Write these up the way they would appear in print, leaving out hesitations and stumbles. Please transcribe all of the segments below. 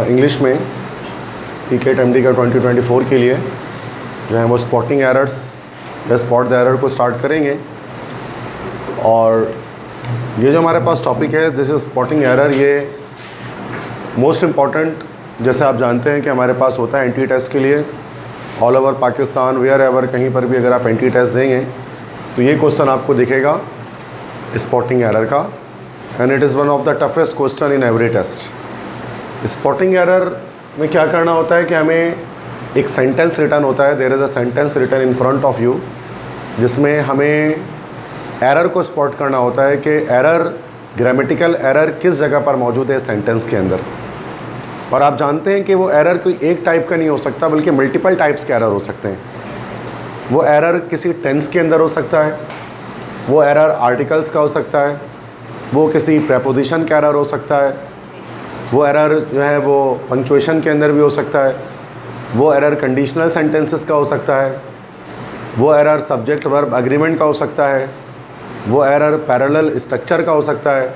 English में PCAT MD का 2024 के लिए जो है वो स्पॉटिंग एरर्स या स्पॉट द एरर को स्टार्ट करेंगे। और ये जो हमारे पास टॉपिक है जैसे स्पॉटिंग एरर, ये मोस्ट इम्पॉर्टेंट जैसे आप जानते हैं कि हमारे पास होता है एंट्री टेस्ट के लिए all over Pakistan, wherever, कहीं पर भी अगर आप एंट्री टेस्ट देंगे तो ये क्वेश्चन आपको दिखेगा स्पॉटिंग एरर का, and it is one of the toughest question in every test. Spotting error में क्या करना होता है कि हमें एक सेंटेंस रिटर्न होता है, there is a sentence return in front of you, जिसमें हमें एरर को स्पॉट करना होता है कि एरर, ग्रामेटिकल एरर किस जगह पर मौजूद है सेंटेंस के अंदर। और आप जानते हैं कि वो एरर कोई एक टाइप का नहीं हो सकता बल्कि मल्टीपल टाइप्स के एरर हो सकते हैं। वो एरर किसी टेंस के अंदर हो सकता है, वो एरर आर्टिकल्स का हो सकता है, वो किसी प्रेपोजिशन का एरर हो सकता है, वो एरर जो है वो पंक्चुएशन के अंदर भी हो सकता है, वो एरर कंडीशनल सेंटेंसेस का हो सकता है, वो एरर सब्जेक्ट वर्ब एग्रीमेंट का हो सकता है, वो एरर पैरेलल स्ट्रक्चर का हो सकता है।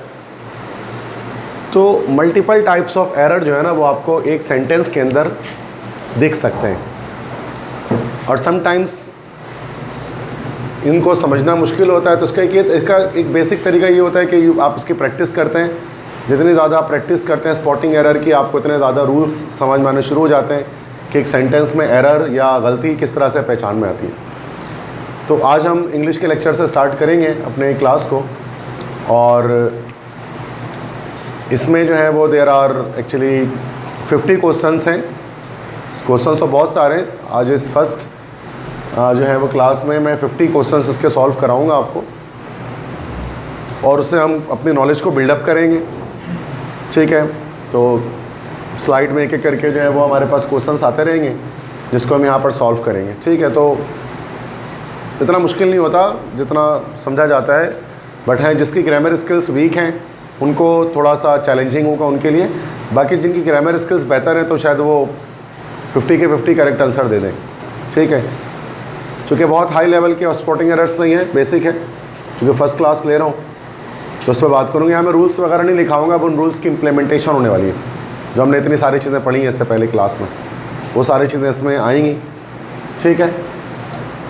तो मल्टीपल टाइप्स ऑफ एरर जो है ना वो आपको एक सेंटेंस के अंदर दिख सकते हैं और समटाइम्स इनको समझना मुश्किल होता है। तो इसका एक बेसिक तरीका ये होता है कि आप इसकी प्रैक्टिस करते हैं। जितनी ज़्यादा आप प्रैक्टिस करते हैं स्पॉटिंग एरर की, आपको इतने ज़्यादा रूल्स समझ में आने शुरू हो जाते हैं कि एक सेंटेंस में एरर या गलती किस तरह से पहचान में आती है। तो आज हम इंग्लिश के लेक्चर से स्टार्ट करेंगे अपने क्लास को, और इसमें जो है वो देयर आर एक्चुअली 50 क्वेश्चंस हैं। क्वेश्चंस तो बहुत सारे हैं। आज इस फर्स्ट जो है वो क्लास में मैं 50 क्वेश्चंस इसके सॉल्व कराऊंगा आपको, और उससे हम अपनी नॉलेज को बिल्डअप करेंगे। ठीक है, तो स्लाइड में एक एक करके जो है वो हमारे पास क्वेश्चंस आते रहेंगे जिसको हम यहाँ पर सॉल्व करेंगे। ठीक है, तो इतना मुश्किल नहीं होता जितना समझा जाता है, बट है जिसकी ग्रामर स्किल्स वीक हैं उनको थोड़ा सा चैलेंजिंग होगा उनके लिए। बाकी जिनकी ग्रामर स्किल्स बेहतर हैं तो शायद वो 50 के 50 करेक्ट आंसर दे दें। ठीक है, चूँकि बहुत हाई लेवल के स्पॉटिंग एरर्स नहीं है, बेसिक है, क्योंकि फर्स्ट क्लास ले रहा हूँ तो उस पर बात करूँगी। यहाँ मैं रूल्स वगैरह नहीं लिखाऊंगा, अब उन रूल्स की इम्प्लीमेंटेशन होने वाली है। जो हमने इतनी सारी चीज़ें पढ़ी हैं इससे पहले क्लास में, वो सारी चीज़ें इसमें आएंगी। ठीक है,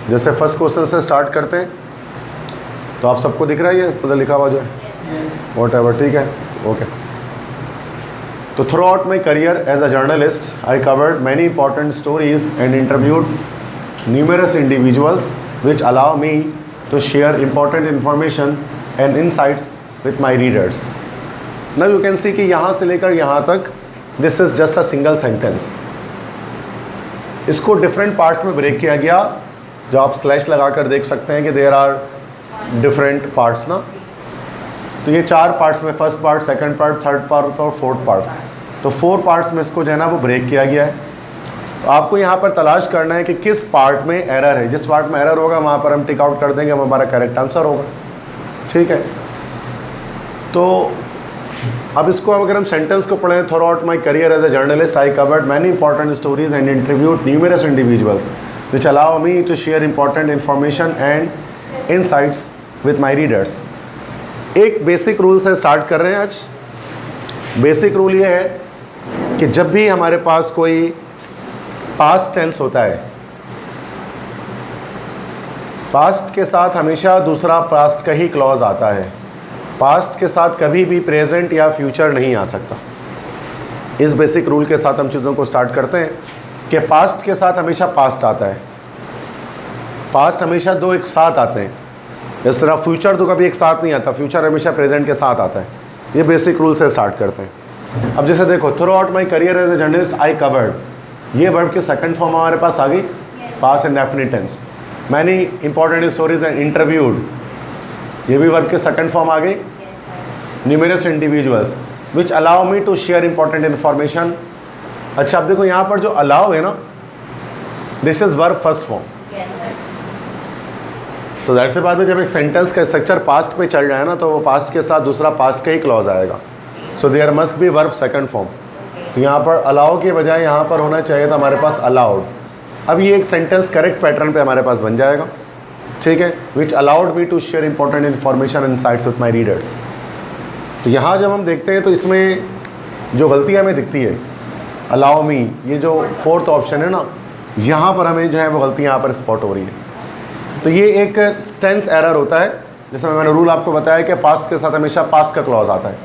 जैसे फर्स्ट क्वेश्चन से स्टार्ट करते हैं। तो आप सबको दिख रहा है ये उधर लिखा हुआ जो है वॉट एवर। ठीक है, ओके। तो throughout my career as a journalist I covered many important stories and interviewed numerous individuals which allow me to share important information and insights with my readers. Now you can see कि यहाँ से लेकर यहाँ तक this is just a single sentence. इसको different parts में break किया गया, जो आप स्लैश लगा कर देख सकते हैं कि देयर आर डिफरेंट पार्ट्स ना। तो ये 4 पार्ट्स में, first part, second part, third part और फोर्थ पार्ट, तो 4 पार्ट्स में इसको जो है ना वो ब्रेक किया गया है। तो आपको यहाँ पर तलाश करना है कि किस पार्ट में एरर है। जिस पार्ट में एरर होगा वहाँ पर हम टिक आउट कर देंगे, वो हमारा करेक्ट आंसर होगा। ठीक है, तो अब इसको अगर हम सेंटेंस को पढ़ें, throughout my career as a journalist I covered many important stories and interviewed numerous individuals which allow me to share important information and insights with my readers। एक बेसिक रूल से start कर रहे हैं आज। Basic rule ये है कि जब भी हमारे पास कोई पास्ट टेंस होता है, पास्ट के साथ हमेशा दूसरा पास्ट का ही क्लॉज आता है। पास्ट के साथ कभी भी प्रेजेंट या फ्यूचर नहीं आ सकता। इस बेसिक रूल के साथ हम चीज़ों को स्टार्ट करते हैं कि पास्ट के साथ हमेशा पास्ट आता है। पास्ट हमेशा 2 एक साथ आते हैं, इस तरह फ्यूचर तो कभी एक साथ नहीं आता, फ्यूचर हमेशा प्रेजेंट के साथ आता है। ये बेसिक रूल से स्टार्ट करते हैं। अब जैसे देखो, throughout my career as a journalist I covered, ये वर्ब की सेकंड फॉर्म हमारे पास आ गई, past indefinite tense. Many important stories and interviewed, ये भी वर्ब की सेकंड फॉर्म आ गई। Numerous individuals which allow me to share important information. अच्छा, अब देखो यहाँ पर जो अलाउ है ना, this is verb first form. तो दैट से बात है, जब एक सेंटेंस का स्ट्रक्चर पास्ट पे चल रहा है ना, तो वो पास्ट के साथ दूसरा पास्ट का ही क्लॉज आएगा। So there must be verb second form. तो यहाँ पर अलाउ के बजाय यहाँ पर होना चाहिए था हमारे पास अलाउड। अब ये एक सेंटेंस करेक्ट पैटर्न पे हमारे पास बन जाएगा। ठीक है, which allowed me to share important information and sites with my readers. तो यहाँ जब हम देखते हैं तो इसमें जो गलतियाँ हमें दिखती है अलाउ मी, ये जो फोर्थ ऑप्शन है ना, यहाँ पर हमें जो है वो गलती यहाँ पर स्पॉट हो रही है। तो ये एक टेंस एरर होता है, जैसे मैंने रूल आपको बताया कि पास्ट के साथ हमेशा पास्ट का क्लॉज आता है।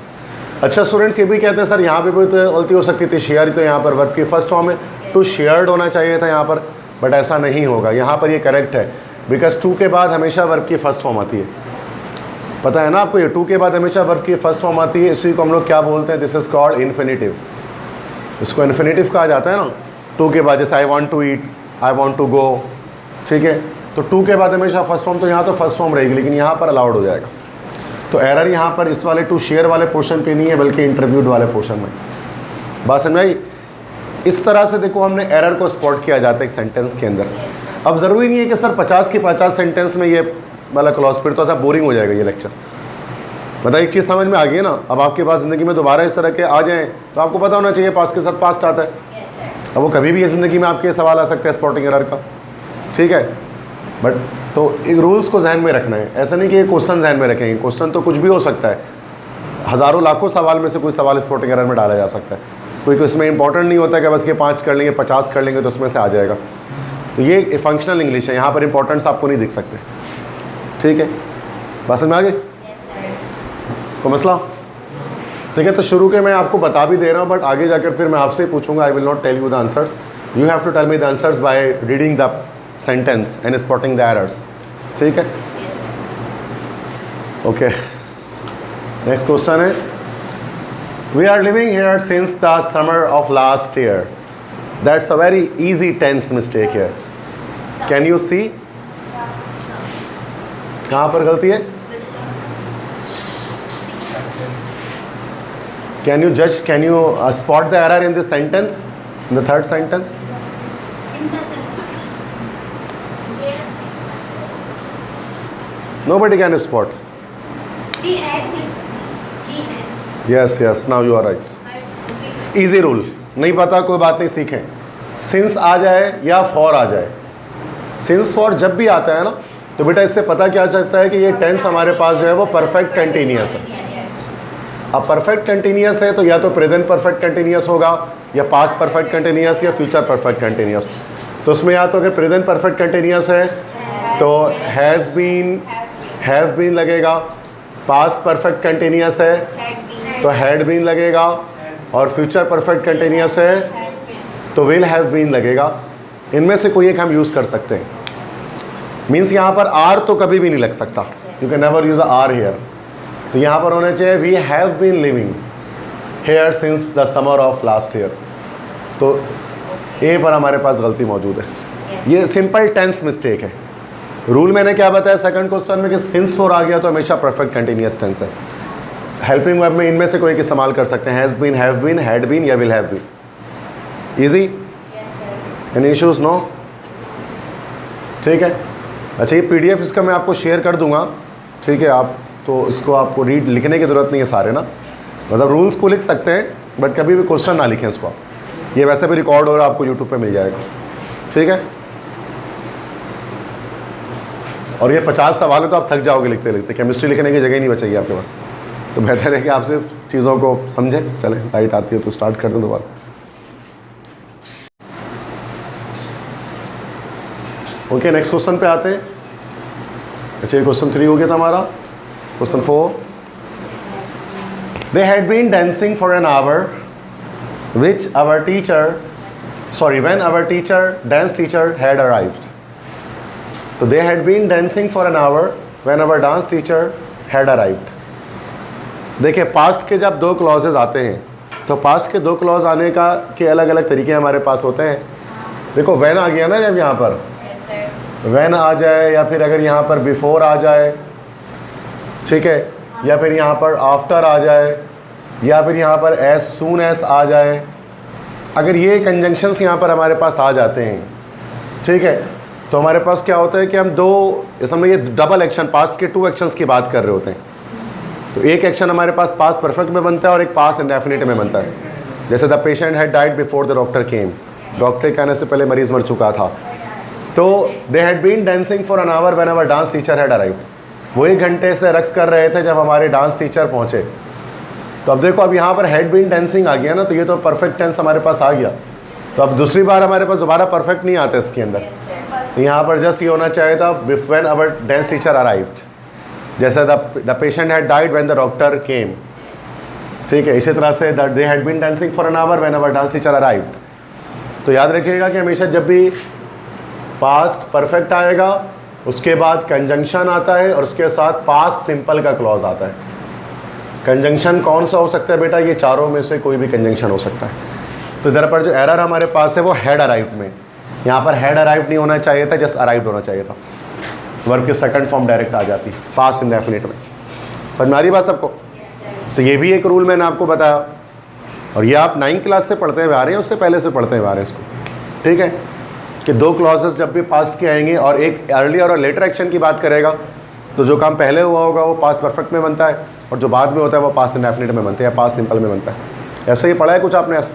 अच्छा स्टूडेंट्स, ये भी कहते हैं सर यहाँ पे भी तो गलती हो सकती थी, शेयर तो यहाँ पर वर्ब की फर्स्ट फॉर्म है, टू शेयर्ड होना चाहिए था यहाँ पर, बट ऐसा नहीं होगा। यहाँ पर ये करेक्ट है, बिकॉज टू के बाद हमेशा वर्ब की फर्स्ट फॉर्म आती है। पता है ना आपको, ये टू के बाद हमेशा वर्ब की फर्स्ट फॉर्म आती है। इसी को हम लोग क्या बोलते हैं, दिस इज कॉल्ड इन्फिनेटिव। इसको इन्फिनेटिव कहा जाता है ना, टू के बाद, जैसे I want to eat, I want to go, ठीक है। तो टू के बाद हमेशा फर्स्ट फॉर्म, तो यहाँ तो फर्स्ट फॉर्म रहेगी, लेकिन यहाँ पर अलाउड हो जाएगा। तो एरर यहाँ पर इस वाले टू शेयर वाले पोर्शन पे नहीं है, बल्कि इंटरव्यूड वाले पोर्शन में। बात समझ आई? इस तरह से देखो हमने एरर को स्पॉट किया जाता है एक सेंटेंस के अंदर। अब ज़रूरी नहीं है कि सर 50 की 50 सेंटेंस में ये वाला क्लॉज, फिर तो ऐसा बोरिंग हो जाएगा ये लेक्चर। मतलब एक चीज़ समझ में आ गई ना, अब आपके पास ज़िंदगी में दोबारा इस तरह के आ जाएँ तो आपको पता होना चाहिए पास्ट के साथ पास्ट आता है। अब वो कभी भी ये ज़िंदगी में आपके सवाल आ सकते हैं स्पॉटिंग एरर का, ठीक है। बट तो एक रूल्स को जहन में रखना है, ऐसा नहीं कि ये क्वेश्चन जहन में रखेंगे। क्वेश्चन तो कुछ भी हो सकता है, हज़ारों लाखों सवाल में से कोई सवाल स्पॉटिंग एरर में डाला जा सकता है। कोई इसमें इंपॉर्टेंट नहीं होता कि बस ये 5 कर लेंगे, 50 कर लेंगे तो उसमें से आ जाएगा। तो ये फंक्शनल इंग्लिश है, यहाँ पर इंपॉर्टेंस आपको नहीं दिख सकते, ठीक है। बस में आगे तो मसला, ठीक है। तो शुरू के मैं आपको बता भी दे रहा हूँ, बट आगे जाकर फिर मैं आपसे पूछूंगा। I will not tell you the answers, you have to tell me the answers by reading the sentence and spotting the errors, ठीक है। ओके, नेक्स्ट क्वेश्चन है, we are living here since the summer of last year. That's a very easy tense mistake here. Can you see कहाँ पर गलती है? Can you judge, can you spot the error in this sentence, in the third sentence? Nobody can spot. Yes, yes, now you are right. Easy rule. नहीं पता कोई बात नहीं, सीखें। Since आ जाए या for आ जाए, since for जब भी आता है ना, तो बेटा इससे पता क्या चलता है कि ये टेंस हमारे पास जो है वो परफेक्ट कंटिन्यूअस है। अब परफेक्ट कंटिन्यूअस है तो या तो प्रेजेंट परफेक्ट कंटिन्यूअस होगा, या पास्ट परफेक्ट कंटिन्यूअस, या फ्यूचर परफेक्ट कंटिन्यूअस। तो उसमें या तो अगर प्रेजेंट परफेक्ट कंटिन्यूअस है तो हैज़ बीन लगेगा, पास्ट परफेक्ट कंटिन्यूअस है तो हैड बीन लगेगा, और फ्यूचर परफेक्ट कंटिन्यूअस है तो विल हैव बीन लगेगा। इनमें से कोई एक हम यूज़ कर सकते हैं। मीन्स यहाँ पर आर तो कभी भी नहीं लग सकता, you can never use are here. तो यहाँ पर होना चाहिए we have been living here since the summer of last year. तो ए पर हमारे पास गलती मौजूद है। ये सिंपल टेंस मिस्टेक है। रूल मैंने क्या बताया सेकंड क्वेश्चन में कि सिंस फॉर आ गया तो हमेशा परफेक्ट कंटिन्यूअस टेंस है। हेल्पिंग वर्ब में इनमें से कोई एक इस्तेमाल कर सकते हैं, has been, have been, had been या will have been. Easy, any issues? No, ठीक है। अच्छा, ये PDF इसका मैं आपको शेयर कर दूंगा, ठीक है। आप तो इसको आपको लिखने की ज़रूरत नहीं है सारे ना, मतलब रूल्स को लिख सकते हैं, बट कभी भी क्वेश्चन ना लिखें इसको आप। ये वैसे भी रिकॉर्ड हो रहा है, आपको यूट्यूब पे मिल जाएगा, ठीक है। और ये 50 सवाल है तो आप थक जाओगे लिखते लिखते, केमिस्ट्री लिखने की जगह ही नहीं बचेगी आपके पास। तो बेहतर है कि आप सिर्फ चीज़ों को समझें। चलें, लाइट आती है तो स्टार्ट कर दें दोबारा। ओके, नेक्स्ट क्वेश्चन पे आते हैं। अच्छा, ये क्वेश्चन 3 हो गया था हमारा। Question 4. They had been dancing for an hour, when our dance teacher had arrived. So they had been dancing for an hour when our dance teacher had arrived. देखिए, पास्ट के जब 2 क्लॉजेज आते हैं तो पास्ट के 2 clause आने के अलग अलग तरीके हमारे पास होते हैं। देखो, when आ गया ना, जब यहाँ पर when आ जाए, या फिर अगर यहाँ पर before आ जाए, ठीक है, या फिर यहाँ पर आफ्टर आ जाए, या फिर यहाँ पर एज सून एज आ जाए। अगर ये कंजंक्शंस यहाँ पर हमारे पास आ जाते हैं, ठीक है, तो हमारे पास क्या होता है कि हम 2, इसमें ये डबल एक्शन, पास्ट के 2 एक्शंस की बात कर रहे होते हैं। तो एक एक्शन हमारे पास पास्ट परफेक्ट में बनता है और एक पास्ट इंडेफिनिट में बनता है। जैसे the patient had died before the doctor came, doctor के आने से पहले मरीज़ मर चुका था। तो they had been dancing for an hour when our dance teacher had arrived. वो 1 घंटे से रक्स कर रहे थे जब हमारे डांस टीचर पहुँचे। तो अब देखो, अब यहाँ पर हैड बीन टेंसिंग आ गया ना, तो ये तो परफेक्ट टेंस हमारे पास आ गया। तो अब दूसरी बार हमारे पास दोबारा परफेक्ट नहीं आता इसके अंदर। तो यहाँ पर जस्ट ये होना चाहिए था when our dance teacher arrived, जैसे the patient had died when the doctor came. ठीक है, इसी तरह से they had been dancing for an hour when our dance teacher arrived. तो याद रखिएगा कि हमेशा जब भी पास्ट परफेक्ट आएगा उसके बाद कंजंक्शन आता है और उसके साथ पास्ट सिंपल का क्लॉज आता है। कंजंक्शन कौन सा हो सकता है बेटा? ये चारों में से कोई भी कंजंक्शन हो सकता है। तो इधर पर जो एरर हमारे पास है वो हैड अराइव्ड में, यहाँ पर हैड अराइव्ड नहीं होना चाहिए था, जस्ट अराइव्ड होना चाहिए था। वर्ब की सेकंड फॉर्म डायरेक्ट आ जाती पास्ट इंडेफिनिट में। समझ में आ रही बात सबको? तो ये भी एक रूल मैंने आपको बताया, और ये आप 9th क्लास से पढ़ते हुए आ रहे हैं, उससे पहले से पढ़ते हुए आ रहे हैं इसको। ठीक है, कि दो क्लॉजेस जब भी पास्ट के आएंगे और एक अर्लियर और लेटर एक्शन की बात करेगा, तो जो काम पहले हुआ होगा वो पास्ट परफेक्ट में बनता है, और जो बाद में होता है वो पास्ट इंडेफिनिट में बनता है या पास्ट सिंपल में बनता है। ऐसे ही पढ़ा है कुछ आपने ऐसा?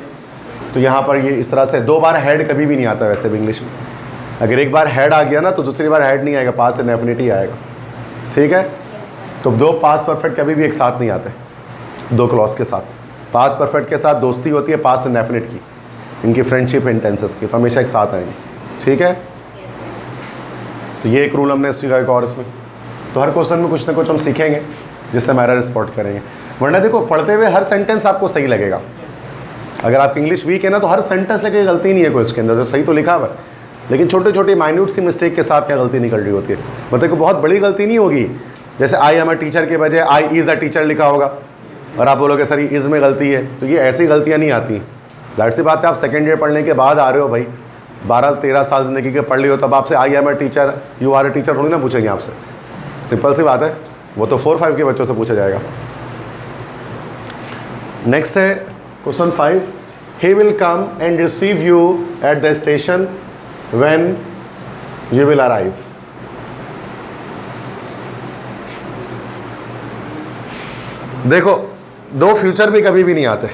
तो यहाँ पर ये इस तरह से 2 बार हेड कभी भी नहीं आता वैसे भी इंग्लिश में। अगर एक बार हेड आ गया ना तो दूसरी बार हेड नहीं आएगा, पास्ट इंडेफिनिट ही आएगा। ठीक है, तो 2 पास्ट परफेक्ट कभी भी एक साथ नहीं आते, 2 क्लॉज के साथ। पास्ट परफेक्ट के साथ दोस्ती होती है पास्ट इंडेफिनिट की, इनकी फ्रेंडशिप इंटेंसेस की, तो हमेशा एक साथ आएंगे। ठीक है, तो ये एक रूल हमने सीखा एक और इसमें। तो हर क्वेश्चन में कुछ ना कुछ हम सीखेंगे जिससे हम एरर स्पॉट करेंगे। वरना देखो, पढ़ते हुए हर सेंटेंस आपको सही लगेगा। अगर आपकी इंग्लिश वीक है ना तो हर सेंटेंस लेके गलती नहीं है कोई इसके अंदर, तो सही तो लिखा हुआ है, लेकिन छोटे छोटे माइन्यूट सी मिस्टेक के साथ क्या गलती निकल रही होती है। मतलब को बहुत बड़ी गलती नहीं होगी, जैसे आई एम अ टीचर के बजाय आई इज़ अ टीचर लिखा होगा और आप बोलोगे सर ये इज़ में गलती है, तो ये ऐसी गलतियाँ नहीं आती। जाहिर सी बात है, आप सेकेंड ईयर पढ़ने के बाद आ रहे हो भाई, 12-13 साल ज़िंदगी के पढ़ ली हो, तब आपसे I am a teacher you are a teacher थोड़ी ना पूछेंगे आपसे। सिंपल सी बात है, वो तो 4-5 के बच्चों से पूछा जाएगा। नेक्स्ट है question 5, he will come and receive you at the station when you will arrive. देखो, 2 फ्यूचर भी कभी भी नहीं आते,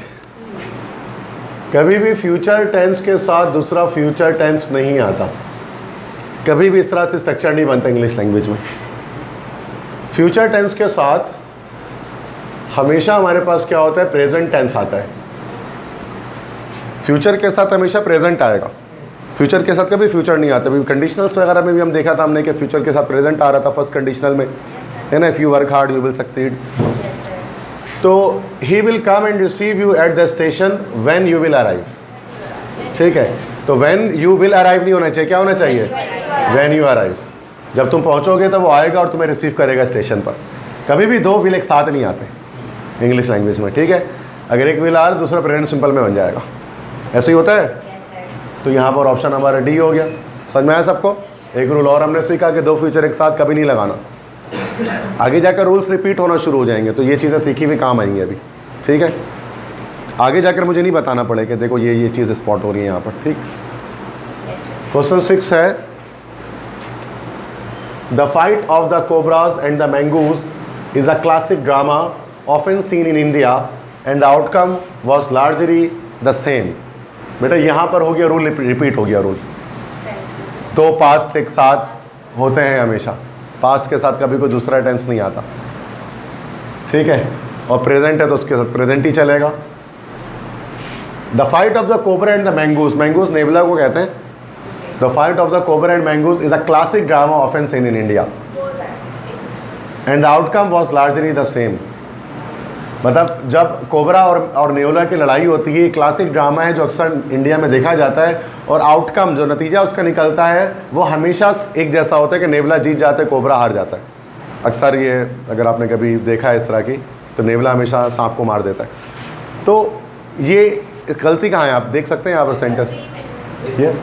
कभी भी फ्यूचर टेंस के साथ दूसरा फ्यूचर टेंस नहीं आता, कभी भी इस तरह से स्ट्रक्चर नहीं बनता इंग्लिश लैंग्वेज में। फ्यूचर टेंस के साथ हमेशा हमारे पास क्या होता है? प्रेजेंट टेंस आता है। फ्यूचर के साथ हमेशा प्रेजेंट आएगा, फ्यूचर के साथ कभी फ्यूचर नहीं आता। अभी कंडीशनल्स वगैरह में भी हम देखा था हमने कि फ्यूचर के साथ प्रेजेंट आ रहा था फर्स्ट कंडीशनल में, है ना, if you work hard you will succeed. तो he will come and receive you at the station when you will arrive. ठीक है, तो व्हेन यू विल अराइव नहीं होना चाहिए, क्या होना चाहिए? When you arrive. जब तुम पहुंचोगे तब वो आएगा और तुम्हें रिसीव करेगा स्टेशन पर। कभी भी 2 विल एक साथ नहीं आते इंग्लिश लैंग्वेज में। ठीक है, अगर एक विल आ रहा दूसरा प्रेजेंट सिंपल में बन जाएगा, ऐसे ही होता है। तो यहाँ पर ऑप्शन हमारा डी हो गया। समझ में आया सबको? एक रूल और हमने सीखा कि 2 फ्यूचर एक साथ कभी नहीं लगाना। आगे जाकर रूल्स रिपीट होना शुरू हो जाएंगे, तो ये चीज़ें सीखी हुई काम आएंगी अभी। ठीक है, आगे जाकर मुझे नहीं बताना पड़ेगा देखो ये चीज़ स्पॉट हो रही है यहाँ पर। ठीक, क्वेश्चन 6 है, the fight of the cobras and the mongoose is a classic drama often seen in India and the outcome was largely the same. बेटा यहाँ पर हो गया रूल, रिपीट हो गया रूल। 2 पास्ट एक साथ होते हैं हमेशा, पास्ट के साथ कभी कोई दूसरा टेंस नहीं आता। ठीक है, और प्रेजेंट है तो उसके साथ प्रेजेंट ही चलेगा। The fight of the cobra and the mongoose, mongoose नेवला को कहते हैं। The fight of the cobra and mongoose is a classic drama often seen in India and the outcome was largely the same. मतलब जब cobra और नेवला की लड़ाई होती है, क्लासिक ड्रामा है जो अक्सर इंडिया में देखा जाता है, और आउटकम जो नतीजा उसका निकलता है वो हमेशा एक जैसा होता है कि नेवला जीत जाता है, कोबरा हार जाता है। अक्सर ये अगर आपने कभी देखा है इस तरह की, तो नेवला हमेशा सांप को मार देता है। तो ये गलती कहाँ है? आप देख सकते हैं यहाँ पर सेंटेंस। यस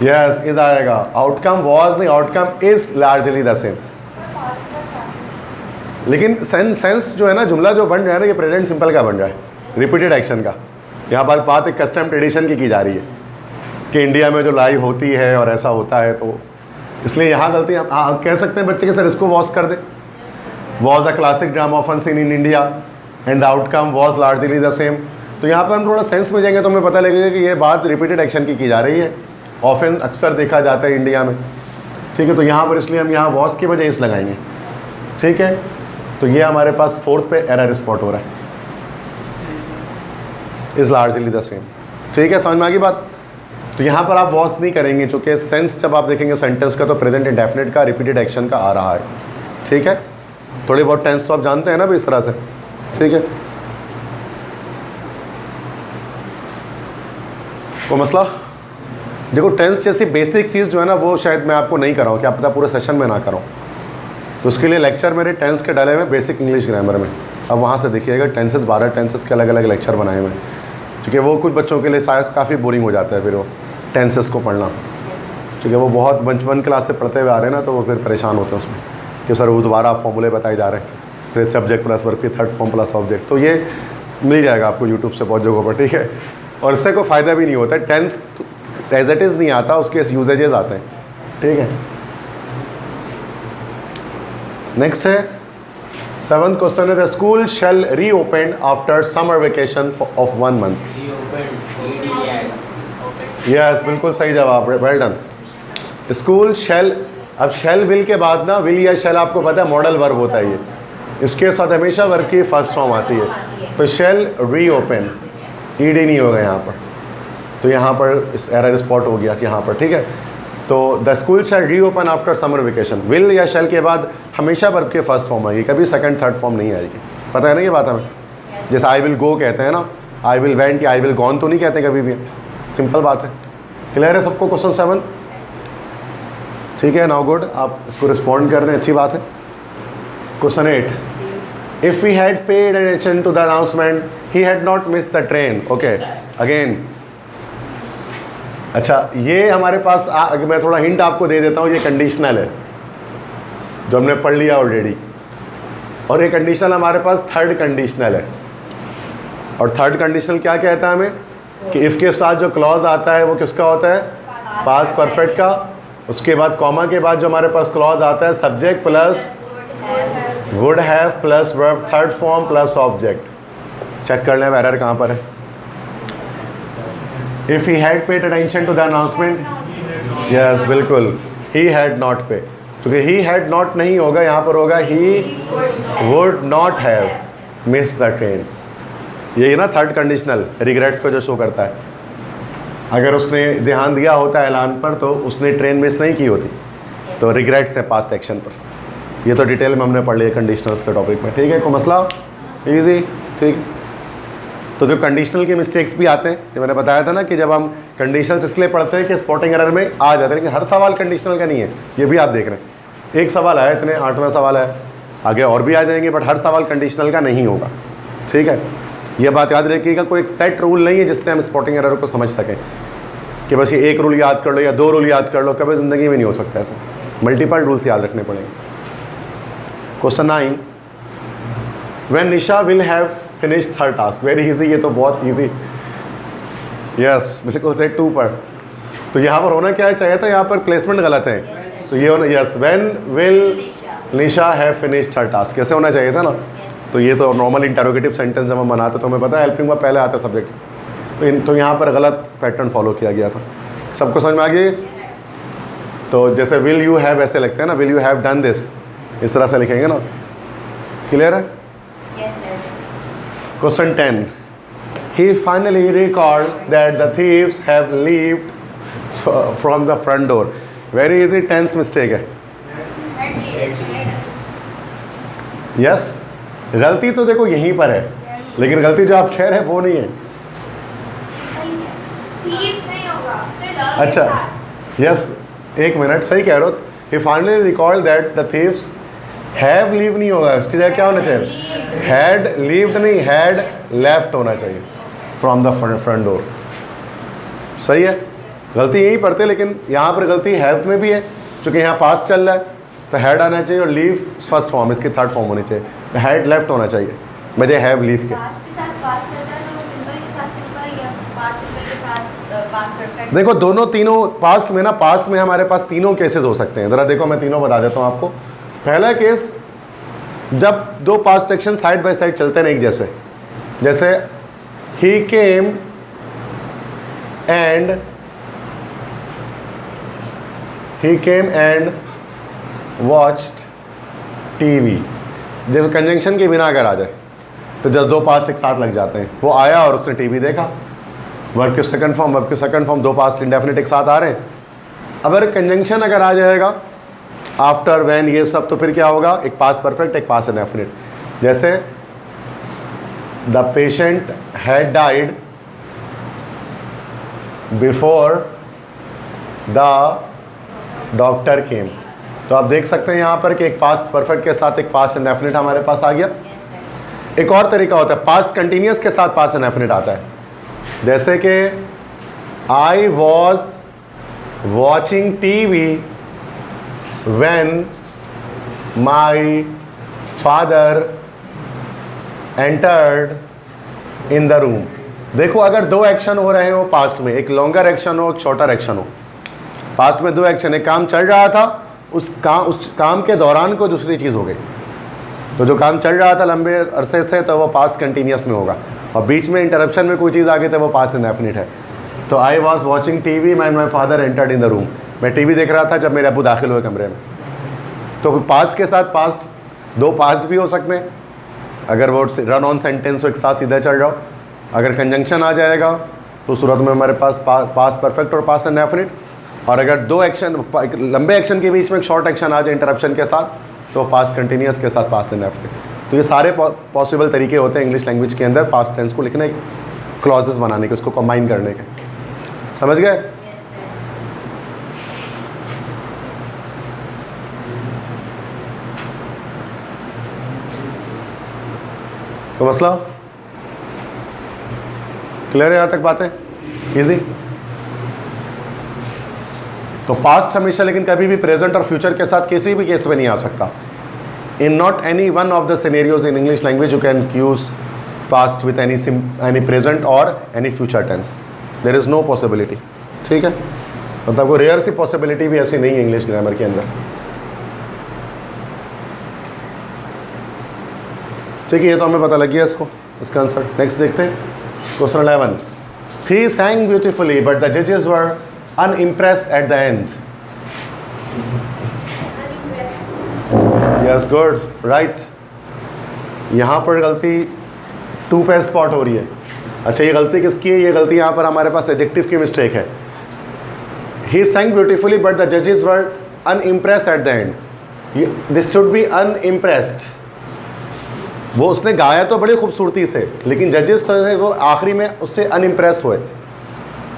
यस, इज आएगा। आउटकम वॉज नहीं, outcome is largely the same. लेकिन सेंस जो है ना, जुमला जो बन रहा है ना, ये प्रेजेंट सिंपल का बन रहा है, रिपीटेड एक्शन का। यहाँ पर बात एक कस्टम ट्रेडिशन की जा रही है कि इंडिया में जो लड़ाई होती है और ऐसा होता है, तो इसलिए यहाँ गलती आप कह सकते हैं बच्चे के सर इसको वॉज कर दे। Was a classic drama often seen in India and the outcome was largely the same. तो यहाँ पर हम थोड़ा सेंस में जाएंगे तो हमें पता लगेगा कि ये बात रिपीटेड एक्शन की जा रही है। ऑफन अक्सर देखा जाता है इंडिया में। ठीक है, तो यहाँ पर इसलिए हम यहाँ वॉज की वजह इस लगाएंगे। ठीक है, तो ये हमारे पास फोर्थ पे एरर स्पॉट हो रहा है, इज लार्जली द सेम। ठीक है, समझ में आ गई बात। तो यहाँ पर आप वॉच नहीं करेंगे, चूँकि सेंस जब आप देखेंगे सेंटेंस का तो प्रेजेंट इंडेफिनिट का रिपीटेड एक्शन का आ रहा है। ठीक है, थोड़ी बहुत टेंस तो आप जानते हैं ना भी इस तरह से। ठीक है, वो मसला देखो, टेंस जैसी बेसिक चीज़ जो है ना वो शायद मैं आपको नहीं कराऊँ, क्या पता पूरे सेशन में ना कराऊँ। तो उसके लिए लेक्चर मेरे टेंस के डाले हुए बेसिक इंग्लिश ग्रामर में, अब वहाँ से देखिएगा टेंसेस 12 टेंसेस के अलग अलग लेक्चर बनाए हुए हैं, क्योंकि वो कुछ बच्चों के लिए शायद काफ़ी बोरिंग हो जाता है फिर वो टेंसेस को पढ़ना, क्योंकि वो बहुत 1 क्लास से पढ़ते हुए आ रहे हैं ना, तो वो फिर परेशान होते हैं उसमें कि सर वो दोबारा फॉर्मूले बताए जा रहे हैं, फिर सब्जेक्ट प्लस वर्ब की थर्ड फॉर्म प्लस ऑब्जेक्ट। तो ये मिल जाएगा आपको यूट्यूब से बहुत जगहों पर। ठीक है, और इससे कोई फ़ायदा भी नहीं होता है, टेंस एज इट इज़ नहीं आता, उसके यूजेजेस आते हैं। ठीक है, नेक्स्ट है 7th क्वेश्चन है the school shall reopen after summer vacation of 1 month। Yes, बिल्कुल सही जवाब, वेल डन। स्कूल शेल, अब शेल विल के बाद ना, विल या शेल आपको पता है मॉडल वर्ब होता है, ये इसके साथ हमेशा वर्ब की फर्स्ट फॉर्म आती है, तो शेल रीओपन, ईडी नहीं होगा यहाँ पर, तो यहाँ पर इस एरर स्पॉट हो गया कि यहाँ पर। ठीक है, तो the school shall reopen after summer vacation, will या शेल के बाद हमेशा वर्ब के फर्स्ट फॉर्म आएगी, कभी सेकंड थर्ड फॉर्म नहीं आएगी। पता है ना ये बात हमें, जैसे आई विल गो कहते हैं ना, आई विल वेंट या आई विल गॉन तो नहीं कहते कभी भी, सिंपल बात है। क्लियर है सबको क्वेश्चन 7? ठीक है, नाउ गुड, आप इसको रिस्पॉन्ड कर रहे हैं, अच्छी बात है। Question 8, if we had paid attention to the announcement he had not miss the train. Okay, again अच्छा, ये हमारे पास मैं थोड़ा हिंट आपको दे देता हूँ, ये कंडीशनल है जो हमने पढ़ लिया ऑलरेडी, और ये कंडीशनल हमारे पास थर्ड कंडीशनल है। और थर्ड कंडीशनल क्या कहता है हमें कि इफ़ के साथ जो क्लॉज आता है वो किसका होता है, पास्ट परफेक्ट का, उसके बाद कॉमा के बाद जो हमारे पास क्लॉज आता है subject plus would have plus verb third form plus object. Check कर लें एरर कहाँ पर है। If he had paid attention to the announcement, yes बिल्कुल, ही हैड नॉट पे, क्योंकि ही हैड नॉट नहीं होगा, यहाँ पर होगा he would not have miss the train. यही ना थर्ड कंडीशनल रिग्रेट्स को जो शो करता है, अगर उसने ध्यान दिया होता ऐलान पर तो उसने ट्रेन मिस नहीं की होती, तो रिग्रेट्स है पास्ट एक्शन पर। ये तो डिटेल में हमने पढ़ लिया कंडीशनल्स के टॉपिक में। ठीक है, कोई मसला, ईजी। ठीक, तो जो कंडीशनल के मिस्टेक्स भी आते हैं, ये मैंने बताया था ना कि जब हम कंडीशनल्स इसलिए पढ़ते हैं कि स्पॉटिंग एरर में आ जाते हैं, लेकिन हर सवाल कंडीशनल का नहीं है, ये भी आप देख रहे हैं। एक सवाल आया, इतने 8वां सवाल है, आगे और भी आ जाएंगे, बट हर सवाल कंडीशनल का नहीं होगा। ठीक है, ये बात याद रखिएगा, कोई एक सेट रूल नहीं है जिससे हम स्पॉटिंग एरर को समझ सकें कि बस ये एक रूल याद कर लो या 2 रूल याद कर लो, कभी ज़िंदगी में नहीं हो सकता ऐसे, मल्टीपल रूल्स याद रखने पड़ेंगे। Question 9, when Nisha will have finished her task. Very easy, ये तो बहुत इजी, यस बिल्कुल से 2 पर। तो यहाँ पर होना क्या चाहिए था, यहाँ पर प्लेसमेंट गलत है, तो ये होना yes, when will Nisha have finished her task, कैसे होना चाहिए था ना। तो ये तो नॉर्मल इंटरोगेटिव सेंटेंस जब हम बनाते तो हमें पता है हेल्पिंग वर्ब पहले आता है सब्जेक्ट से, तो यहाँ पर गलत पैटर्न फॉलो किया गया था। सबको समझ में आ गई? तो जैसे विल यू हैव ऐसे लगते हैं ना, will you have done this, इस तरह से लिखेंगे ना। क्लियर है? Question 10, he finally recalled that the thieves have left from the front door. Very easy, tense mistake है। Yes, गलती तो देखो यहीं पर है, लेकिन गलती जो आप कह रहे हैं वो नहीं है। अच्छा, यस, एक मिनट, सही कह रहे हो। He finally recalled that the thieves have leave नहीं होगा, उसकी जगह क्या होना चाहिए, हैड लीव्ड नहीं, हैड लेफ्ट होना चाहिए फ्रॉम द फ्रंट डोर। सही है, गलती यहीं पड़ते, लेकिन यहाँ पर गलती हैव में भी है, क्योंकि यहाँ पास चल रहा है तो हैड आना चाहिए, और लीव फर्स्ट फॉर्म, इसकी थर्ड फॉर्म होनी चाहिए, तो हैड लेफ्ट होना चाहिए बजाय हैव लीव के। देखो दोनों तीनों पास्ट में ना, पास्ट में हमारे पास तीनों केसेस हो सकते हैं। ज़रा देखो मैं तीनों बता देता हूँ आपको। पहला केस, जब 2 past section side by side चलते हैं एक जैसे, जैसे ही केम एंड वॉच्ड टीवी, जब कंजंक्शन के बिना अगर आ जाए तो जस्ट दो पास्ट एक साथ लग जाते हैं। वो आया और उसने टीवी देखा, वर्ब के सेकंड फॉर्म, वर्ब के सेकंड फॉर्म, दो पास्ट इंडेफिनिट एक साथ आ रहे हैं। अगर कंजंक्शन अगर आ जाएगा आफ्टर, व्हेन, ये सब, तो फिर क्या होगा, एक पास्ट परफेक्ट एक पास्ट इंडेफिनिट। जैसे the patient had died before the doctor केम। तो आप देख सकते हैं यहाँ पर कि एक पास्ट परफेक्ट के साथ एक पास्ट इंडेफिनिट हमारे पास आ गया। एक और तरीका होता है, पास्ट कंटिन्यूअस के साथ पास्ट इंडेफिनिट आता है। जैसे कि I was watching TV when my father entered in the room. देखो अगर दो एक्शन हो रहे हो पास्ट में, एक लॉन्गर एक्शन हो, एक शॉर्टर एक्शन हो। पास्ट में दो एक्शन, एक काम चल रहा था, उस काम के दौरान कोई दूसरी चीज़ हो गई, तो जो काम चल रहा था लंबे अरसे से तो वो पास्ट कंटिन्यूअस में होगा, और बीच में इंटरप्शन में कोई चीज़ आ गई तो वो पास्ट इंडेफिनिट है। तो I was watching TV when my father entered in the room. मैं टीवी देख रहा था जब मेरे अबू दाखिल हुए कमरे में। तो पास्ट के साथ पास्ट, दो पास्ट भी हो सकते हैं अगर वो रन ऑन सेंटेंस हो, एक साथ सीधा चल रहा हो। अगर कंजंक्शन आ जाएगा तो सूरत में हमारे पास पास्ट परफेक्ट और पास्ट इंडेफिनिट। और अगर दो एक्शन, लंबे एक्शन के बीच में एक शॉर्ट एक्शन आ जाए इंटरप्शन के साथ, तो पास्ट कंटिन्यूअस के साथ पास्ट इंडेफिनिट। तो ये सारे पॉसिबल तरीके होते हैं इंग्लिश लैंग्वेज के अंदर पास्ट टेंस को लिखने, क्लॉजेस बनाने के, उसको कंबाइन करने के। समझ गए? तो मसला क्लियर है यहाँ तक बातें? इजी। तो पास्ट हमेशा लेकिन कभी भी प्रेजेंट और फ्यूचर के साथ किसी भी केस में नहीं आ सकता। In not any one of the scenarios in English language you can use past with any present or any future tense. There is no possibility. ठीक है, मतलब कोई रेयर सी पॉसिबिलिटी भी ऐसी नहीं है इंग्लिश ग्रामर के अंदर। ठीक है, ये तो हमें पता लग गया इसको, इसका आंसर। नेक्स्ट देखते हैं question 11। He sang beautifully but the judges were unimpressed at the end. Yes, good, right. यहाँ पर गलती 2 पे स्पॉट हो रही है। अच्छा, ये गलती किसकी है? ये गलती यहाँ पर हमारे पास एडजेक्टिव की मिस्टेक है। He sang beautifully but the judges were unimpressed at the end. This should be unimpressed. वो उसने गाया तो बड़ी खूबसूरती से, लेकिन जजेस तो वो आखिरी में उससे अनइम्प्रेस हुए।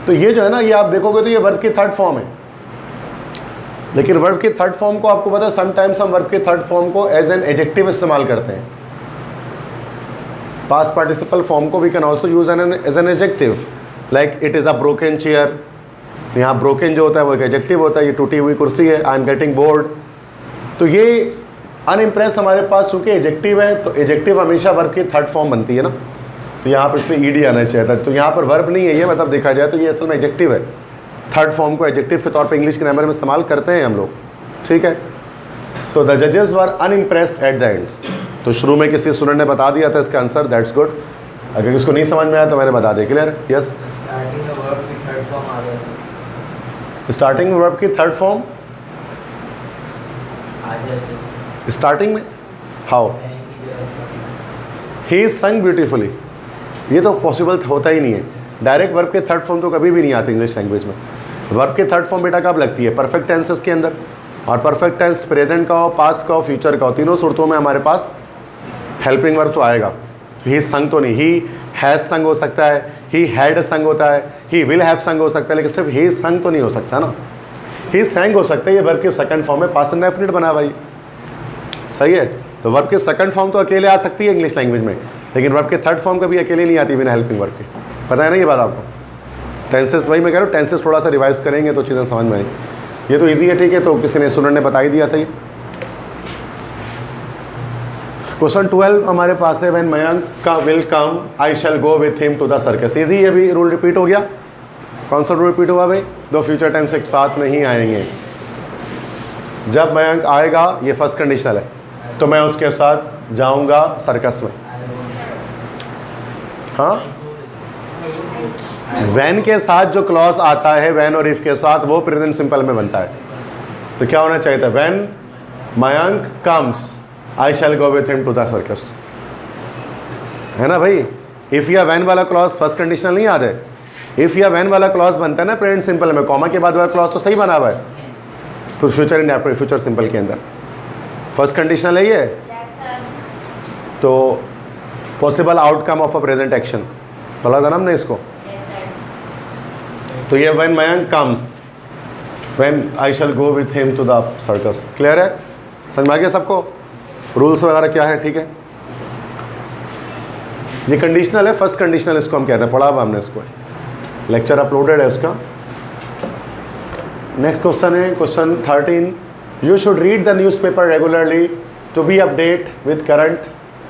तो ये जो है ना, ये आप देखोगे तो ये वर्ब की थर्ड फॉर्म है। लेकिन वर्ब की थर्ड फॉर्म को आपको पता है, समटाइम्स हम वर्ब की थर्ड फॉर्म को एज एन एडजेक्टिव इस्तेमाल करते हैं। पास्ट पार्टिसिपल फॉर्म को we can also use as an adjective, like it is a broken chair. यहाँ ब्रोकन जो होता है वो एक एडजेक्टिव होता है। ये टूटी हुई कुर्सी है, आई एम गेटिंग बोर्ड। तो ये अनइम्प्रेस हमारे पास चूँकि एडजेक्टिव है, तो एडजेक्टिव हमेशा वर्ब की थर्ड फॉर्म बनती है ना, तो यहाँ पर इसलिए ईडी आना चाहिए था। तो यहाँ पर वर्ब नहीं है ये, मतलब देखा जाए तो ये असल में एडजेक्टिव है। थर्ड फॉर्म को एडजेक्टिव के तौर पे इंग्लिश ग्रामर में इस्तेमाल करते हैं हम लोग, ठीक है। तो द जजेस वर अनइम्प्रेस्ड एट द एंड। तो शुरू में किसी स्टूडेंट ने बता दिया था इसका आंसर, दैट्स गुड। अगर किसको नहीं समझ में आया तो मैंने बता दिया। क्लियर? यस। स्टार्टिंग वर्ब की थर्ड फॉर्म स्टार्टिंग में हाउ? ही संग ब्यूटीफुली। ये तो पॉसिबल होता ही नहीं है। डायरेक्ट वर्ब के थर्ड फॉर्म तो कभी भी नहीं आती इंग्लिश लैंग्वेज में। वर्ब के थर्ड फॉर्म बेटा कब लगती है? परफेक्ट टेंसेस के अंदर। और परफेक्ट टेंस प्रेजेंट का हो, पास्ट का हो, फ्यूचर का हो, तीनों सूरतों में हमारे पास हेल्पिंग वर्ब तो आएगा। ही संग तो नहीं, ही हैज़ संग हो सकता है, ही हैड संग होता है, ही विल हैव संग हो सकता है, लेकिन सिर्फ ही संग तो नहीं हो सकता ना। ही संग हो सकता है, ये वर्ब के सेकंड फॉर्म में पास्ट इंडेफिनिट बना भाई, सही है। तो वर्ब के सेकंड फॉर्म तो अकेले आ सकती है इंग्लिश लैंग्वेज में, लेकिन वर्ब के थर्ड फॉर्म कभी अकेले नहीं आती बिना हेल्पिंग वर्ब के। पता है ना ये बात आपको? टेंसेस, वही मैं कह रहा हूँ, टेंसेस थोड़ा सा रिवाइज करेंगे तो चीज़ें समझ में आएंगी। ये तो ईजी है, ठीक है। तो किसी ने स्टूडेंट ने बता ही दिया था ये। क्वेश्चन 12 हमारे पास है, व्हेन मयंक का will come I shall go with him to the circus. Easy, ये भी रूल रिपीट हो गया। कौन सा रूल रिपीट हुआ भाई? दो फ्यूचर टेंस एक साथ नहीं आएंगे। जब मयंक आएगा, ये फर्स्ट कंडीशनल है, तो मैं उसके साथ जाऊंगा सर्कस में। हाँ, वैन के साथ जो क्लॉज आता है वैन और इफ के साथ, वो प्रेजेंट सिंपल में बनता है। तो क्या होना चाहिए था? When Mayank comes I shall go with him to the circus, है ना भाई। इफ या वैन वाला क्लॉज फर्स्ट कंडीशनल नहीं याद है, इफ या वैन वाला क्लॉज बनता है ना प्रेजेंट सिंपल में, कॉमा के बाद वाला क्लॉज तो सही बना हुआ है, तो फ्यूचर इन फ्यूचर सिंपल के अंदर फर्स्ट कंडीशनल है ये। तो possible outcome of a present action बोला था ना हमने इसको। तो ये when Mayank comes, when I shall go with him to the circus. Clear है, समझ में आ गया सबको, रूल्स वगैरह क्या है, ठीक है। ये कंडीशनल है, फर्स्ट कंडीशनल इसको हम कहते हैं, पढ़ा हुआ हमने इसको, लेक्चर अपलोडेड है इसका। नेक्स्ट क्वेश्चन है question 13, you should read the newspaper regularly to be update with current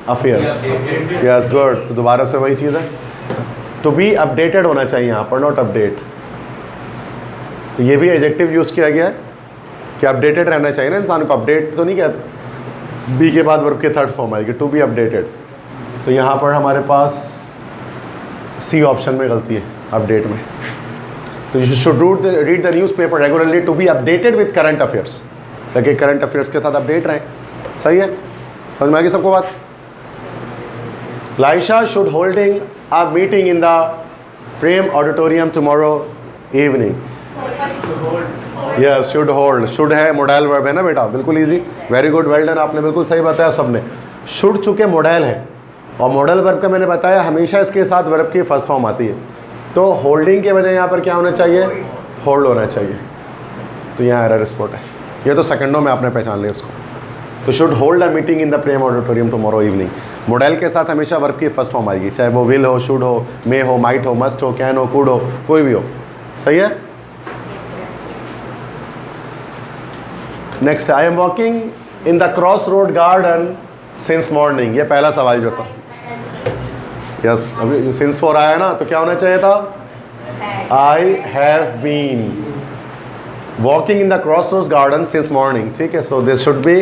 affairs. Yes good, तो दोबारा से वही चीज़ है, टू बी अपडेटेड होना चाहिए यहाँ पर, नॉट अपडेट। तो ये भी एडजेक्टिव यूज़ किया गया है कि अपडेटेड रहना चाहिए ना इंसान को, अपडेट तो नहीं कहते, बी के बाद वर्ब के थर्ड फॉर्म आएगी, टू बी अपडेटेड। तो यहाँ पर हमारे पास सी ऑप्शन में गलती है, अपडेट में। तो you should read the newspaper regularly to be updated with current affairs, ताकि करंट अफेयर्स के साथ अपडेट रहें। सही है, समझ में आ गई सबको बात। Laisha should holding a meeting in the Prem auditorium tomorrow evening. Yes, should hold, should है मोडाइल वर्ब है ना बेटा, बिल्कुल easy, very good, well done, आपने बिल्कुल सही बताया सबने। शुड चूँकि मोडाइल है और मॉडल वर्ब का मैंने बताया हमेशा इसके साथ वर्ब की फर्स्ट फॉर्म आती है, तो होल्डिंग के बजाय यहाँ पर क्या होना चाहिए, होल्ड होना चाहिए। तो यहाँ एरर स्पॉट है, ये तो सेकंडों में आपने पहचान लिया उसको। तो should hold a meeting in the Prem auditorium tomorrow evening, model के साथ हमेशा वर्ब की फर्स्ट फॉर्म आएगी, चाहे वो विल हो, शुड हो, मे हो, माइट हो, मस्ट हो, कैन हो, कुड हो, कोई भी हो। सही है। Next, I am walking in the cross road garden since morning, ये पहला सवाल जो था। यस, अभी सिंस फॉर आया ना, तो क्या होना चाहिए था, I have been walking in the cross road garden since morning, ठीक है। So this should be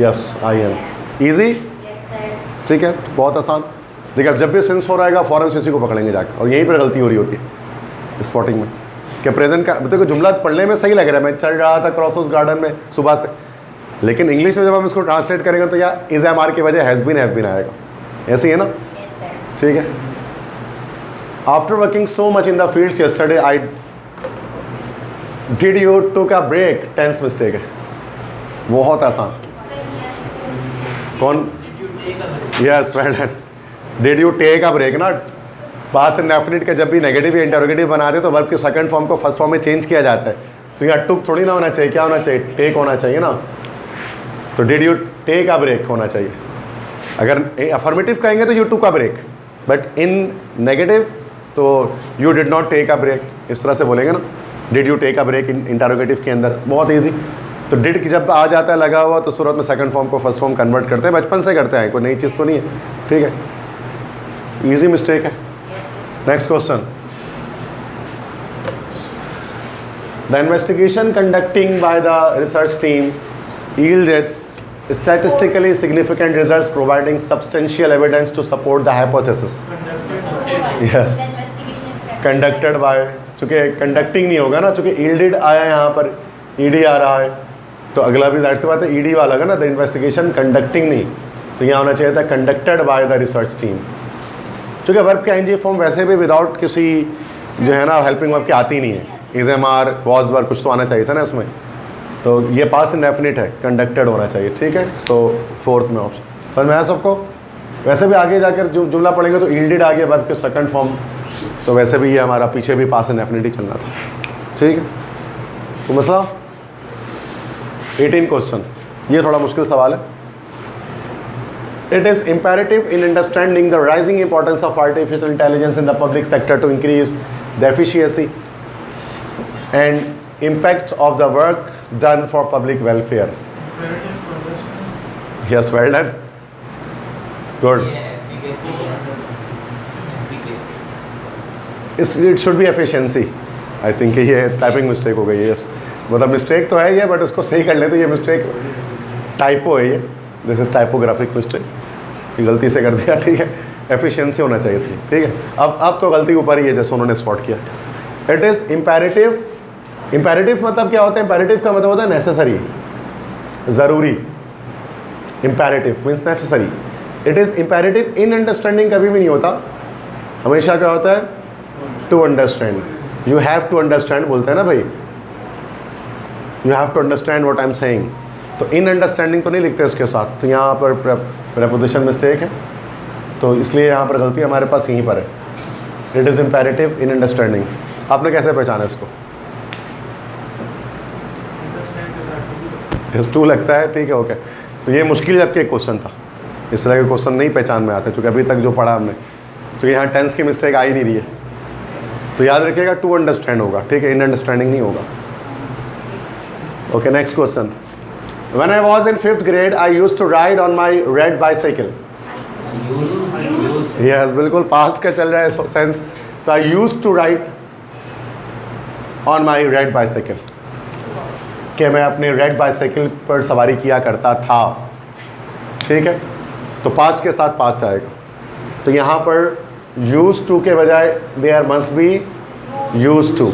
yes I am, easy, ठीक है, बहुत आसान। देखिए अब जब भी सिंस फॉर आएगा फॉरन से उसी को पकड़ेंगे जाकर, और यहीं पर गलती हो रही होती है स्पॉटिंग में, कि प्रेजेंट का देखो जुमला पढ़ने में सही लग रहा है, मैं चल रहा था क्रॉस रोड गार्डन में सुबह से, लेकिन इंग्लिश में जब हम इसको ट्रांसलेट करेंगे तो या इज एम आर की वजह हैज़ बीन आएगा, ऐसे ही है ना, ठीक है। After working so much in the fields yesterday I did you took a break, tense mistake है, बहुत आसान। कौन, yes well done, did you take a break ना, पास्ट इंडेफिनिट के जब भी नेगेटिव या इंटरोगेटिव बनाते तो वर्ब के सेकंड फॉर्म को फर्स्ट फॉर्म में चेंज किया जाता है, तो यहाँ टुक थोड़ी ना होना चाहिए, क्या होना चाहिए, टेक होना चाहिए ना। तो did you take a break होना चाहिए। अगर अफर्मेटिव कहेंगे तो you took a break, but in negative तो you did not take a break, इस तरह से बोलेंगे ना, did you take a break in interrogative के अंदर, बहुत ईजी। तो डिड जब आ जाता है लगा हुआ तो सूरत में सेकंड फॉर्म को फर्स्ट फॉर्म कन्वर्ट करते हैं, बचपन से करते हैं, कोई नई चीज़ तो नहीं है, ठीक है, ईजी मिस्टेक है। Next question, the investigation conducting by the research team yielded statistically significant results providing substantial evidence to support the hypothesis. Yes, conducted by, चूँकि conducting नहीं होगा ना, चूँकि yielded आया यहाँ पर ed आ रहा है, तो अगला भी जाहिर सी बात है ed वाला होगा ना, द इन्वेस्टिगेशन कंडक्टिंग नहीं, तो यहाँ होना चाहिए था conducted by the research team. चूँकि वर्ब का ing फॉर्म वैसे भी विदाउट किसी जो है ना हेल्पिंग वर्ब की आती नहीं है, is am are was verb कुछ तो आना चाहिए था ना इसमें, तो ये पास इंडेफिनिट है, कंडक्टेड होना चाहिए, ठीक है। सो फोर्थ में ऑप्शन समझ में आया सबको। वैसे भी आगे जाकर जो जुमला पढ़ेंगे तो यील्डेड आगे वर्ब के सेकंड फॉर्म, तो वैसे भी ये हमारा पीछे भी पास इंडेफिनिट ही चलना था, ठीक है। तो मसला 18 क्वेश्चन, ये थोड़ा मुश्किल सवाल है। It is imperative in understanding the rising importance of artificial intelligence in the public sector to increase the efficiency and impact of the work done for public welfare. Yes, well done. Good. It should be efficiency. I think ये typing mistake हो गई है, yes. मतलब mistake तो है ये, but उसको सही कर लेते, ये मिस्टेक टाइपो है, ये दिस इज टाइपोग्राफिक मिस्टेक, गलती से कर दिया, ठीक है। एफिशिएंसी होना चाहिए थी, ठीक है। अब तो गलती ऊपर ही है जैसे उन्होंने स्पॉट किया। इट इज़ इम्पेरेटिव, इम्पेरेटिव मतलब क्या होता है, इम्पेरेटिव का मतलब होता है नेसेसरी, ज़रूरी, imperative means necessary. It is imperative in understanding कभी भी नहीं होता, हमेशा क्या होता है to understand. You have to understand बोलते हैं ना भाई, you have to understand what I am saying. तो इन अंडरस्टैंडिंग तो नहीं लिखते इसके साथ, तो यहाँ पर प्रेपोजिशन मिस्टेक है, तो इसलिए यहाँ पर गलती हमारे पास यहीं पर है। It is imperative in understanding. आपने कैसे पहचाना इसको? इस टू लगता है, ठीक है, ओके। तो ये मुश्किल जबकि एक क्वेश्चन था, इस तरह के क्वेश्चन नहीं पहचान में आते, क्योंकि अभी तक जो पढ़ा हमने, तो यहाँ टेंस की मिस्टेक आ ही नहीं रही है। तो याद रखिएगा टू अंडरस्टैंड होगा, ठीक है, इन अंडरस्टैंडिंग नहीं होगा। Okay, next question. When I was in 5th grade, I used to ride on my red bicycle. Yes, बिल्कुल पास्ट का चल रहा है सेंस। तो I used to ride on my red bicycle, कि मैं अपने रेड बाइसाइकिल पर सवारी किया करता था, ठीक है। तो पास्ट के साथ पास्ट आएगा, तो यहाँ पर used to के बजाय there must be used to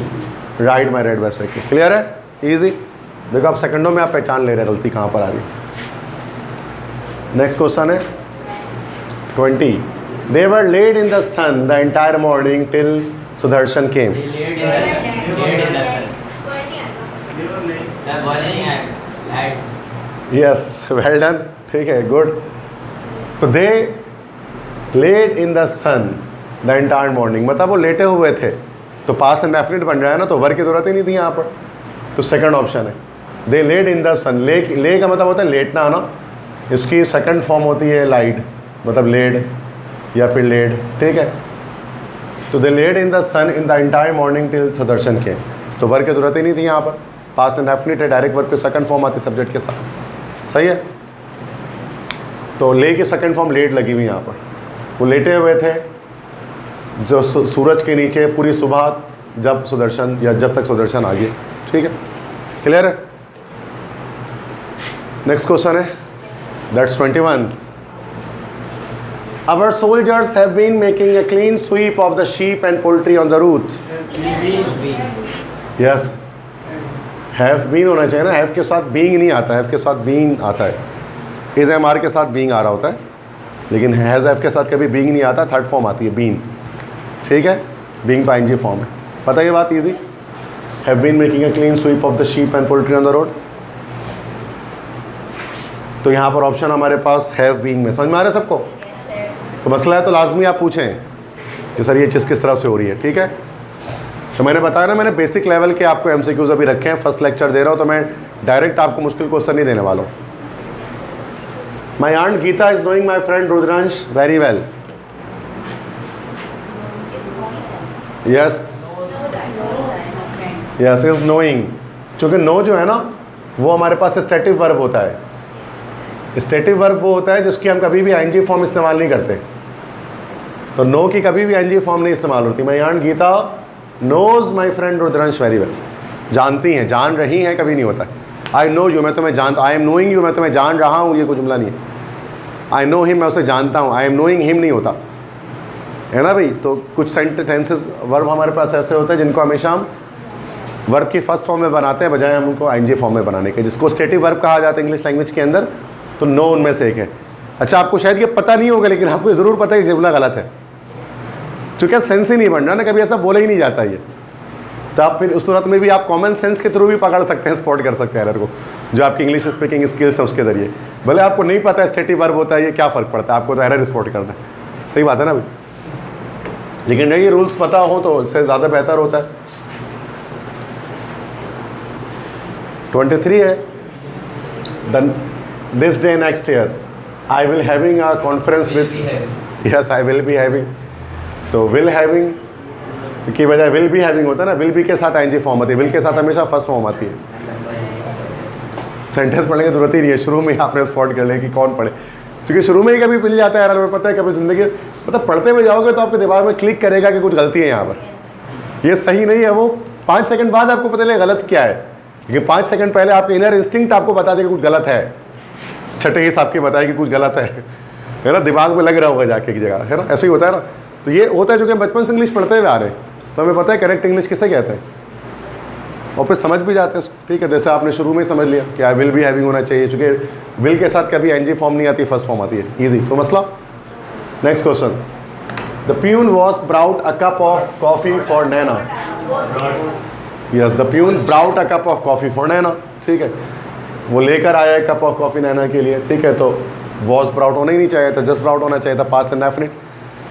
ride my red bicycle। Clear है? इजी। देखो आप सेकंडों में आप पहचान ले रहे हैं गलती कहाँ पर आ रही है। नेक्स्ट क्वेश्चन है 20। They were laid in the sun the entire morning till Sudarshan came. Yes, well done, ठीक है, गुड। तो they laid in the sun the entire morning, मतलब वो लेटे हुए थे, तो पास्ट इंडेफिनिट बन रहा है ना, तो वर्ब की जरूरत ही नहीं थी यहाँ पर। तो सेकंड ऑप्शन है दे लेड इन द सन। ले का मतलब होता है लेटना ना, इसकी सेकंड फॉर्म होती है लाइड, मतलब लेड या फिर लेड, ठीक है। तो they laid in the sun in the entire morning till सदर्शन के, तो वर्ब की जरूरत ही नहीं थी यहाँ पर, पास्ट इंडेफिनिट है, डायरेक्ट वर्ब की सेकंड फॉर्म आती है सब्जेक्ट के साथ, सही है। तो ले की सेकंड फॉर्म लेड लगी हुई यहाँ पर, वो लेटे हुए थे जो सूरज के नीचे पूरी सुबह, जब सुदर्शन या जब तक सुदर्शन आ गए, ठीक है, क्लियर है। नेक्स्ट क्वेश्चन है that's 21। Our soldiers have been making a clean sweep of the sheep and poultry on the route. Yes, have been होना चाहिए ना, have के साथ being नहीं आता, have के साथ being आता है, is MR के साथ being आ रहा होता है, लेकिन has have के साथ कभी being नहीं आता, थर्ड फॉर्म आती है being, ठीक है, being का ing फॉर्म है, पता है ये बात easy. Have been making a clean sweep of the sheep and poultry on the road। तो यहाँ पर ऑप्शन हमारे पास have being में, समझ में आ रहा है सबको? तो मसला है तो लाजमी आप पूछें कि सर ये चीज़ किस तरह से हो रही है, ठीक है। तो मैंने बताया ना, मैंने बेसिक लेवल के आपको MCQs अभी रखे हैं, फर्स्ट लेक्चर दे रहा हूँ, तो मैं डायरेक्ट आपको मुश्किल क्वेश्चन नहीं देने वाला हूँ। My aunt Geeta is knowing my friend Rudransh very well. Yes yes, is knowing, चूँकि नो जो है ना वो हमारे पास स्टैटिक वर्ब होता है। स्टैटिक वर्ब वो होता है जिसकी हम कभी भी ING फॉर्म इस्तेमाल नहीं करते, तो नो की कभी भी ING फॉर्म नहीं इस्तेमाल होती। My aunt Geeta knows my friend Rudransh very well, जानती हैं, जान रही हैं कभी नहीं होता। आई नो यू, मैं तुम्हें जान, आई एम नोइंग यू, मैं तुम्हें जान रहा हूँ, ये कोई जुमला नहीं है। आई नो हिम, मैं उसे जानता हूँ, आई एम नोइंग हिम नहीं होता है ना भाई। तो कुछ सेंटेंसेस वर्ब हमारे पास ऐसे होते हैं जिनको हमेशा हम वर्ब की फर्स्ट फॉर्म में बनाते हैं बजाय हम उनको ING फॉर्म में बनाने के, जिसको स्टेटिक वर्ब कहा जाता है इंग्लिश लैंग्वेज के अंदर। तो नो उनमें से एक है। अच्छा, आपको शायद ये पता नहीं होगा, लेकिन आपको ज़रूर पता है कि जुमला गलत है, क्योंकि सेंस ही नहीं बन रहा ना, कभी ऐसा बोला ही नहीं जाता ये। तो आप फिर उस सूरत में भी आप कॉमन सेंस के थ्रू भी पकड़ सकते हैं, स्पॉट कर सकते हैं एरर को, जो आपकी इंग्लिश स्पीकिंग स्किल्स है उसके जरिए। भले आपको नहीं पता है स्टेटिक वर्ब होता है, ये क्या फ़र्क पड़ता है, आपको तो एरर स्पॉट करना है, सही बात है ना भाई। लेकिन ये रूल्स पता हो तो इससे ज़्यादा बेहतर होता है। 23 है, this day next year I will having a conference with, yes I will be having, तो विल हैविंग की बजाय विल बी हैविंग होता है ना, विल बी के साथ ING फॉर्म आती है, विल के साथ हमेशा फर्स्ट फॉर्म आती है। सेंटेंस पढ़ने की जरूरत ही नहीं है, शुरू में ही आपने स्पॉट कर लिया कि कौन पढ़े, क्योंकि शुरू में ही कभी मिल जाता है यार, हमें पता है कभी ज़िंदगी, मतलब पढ़ते हुए जाओगे तो आपके दिमाग में क्लिक करेगा कि कुछ गलती है यहाँ पर, ये सही नहीं है, वो 5 सेकंड बाद आपको पता चलेगा गलत क्या है, क्योंकि 5 सेकंड पहले आपके इनर इंस्टिंक्ट आपको बता देगा कुछ गलत है, छठे ही साहब की बताए कि कुछ गलत है ना, दिमाग में लग रहा होगा जाके एक जगह, है ना, ऐसे ही होता है ना। तो ये होता है, जो कि बचपन से इंग्लिश पढ़ते हुए आ रहे हैं, तो हमें पता है करेक्ट इंग्लिश किसे कहते हैं, और फिर समझ भी जाते हैं, ठीक है। जैसे आपने शुरू में ही समझ लिया कि आई विल बी हैविंग होना चाहिए, क्योंकि विल के साथ कभी एनजी फॉर्म नहीं आती, फर्स्ट फॉर्म आती है, ईजी। तो मसला। Next question, the peon was brought a cup of coffee for Naina. Yes, the peon brought a cup of coffee for Naina, ठीक है। वो लेकर आया है कप ऑफ कॉफी नैना के लिए, ठीक है। तो वॉज ब्राउट होना ही नहीं चाहिए था, जस्ट ब्राउट होना चाहिए था, past indefinite,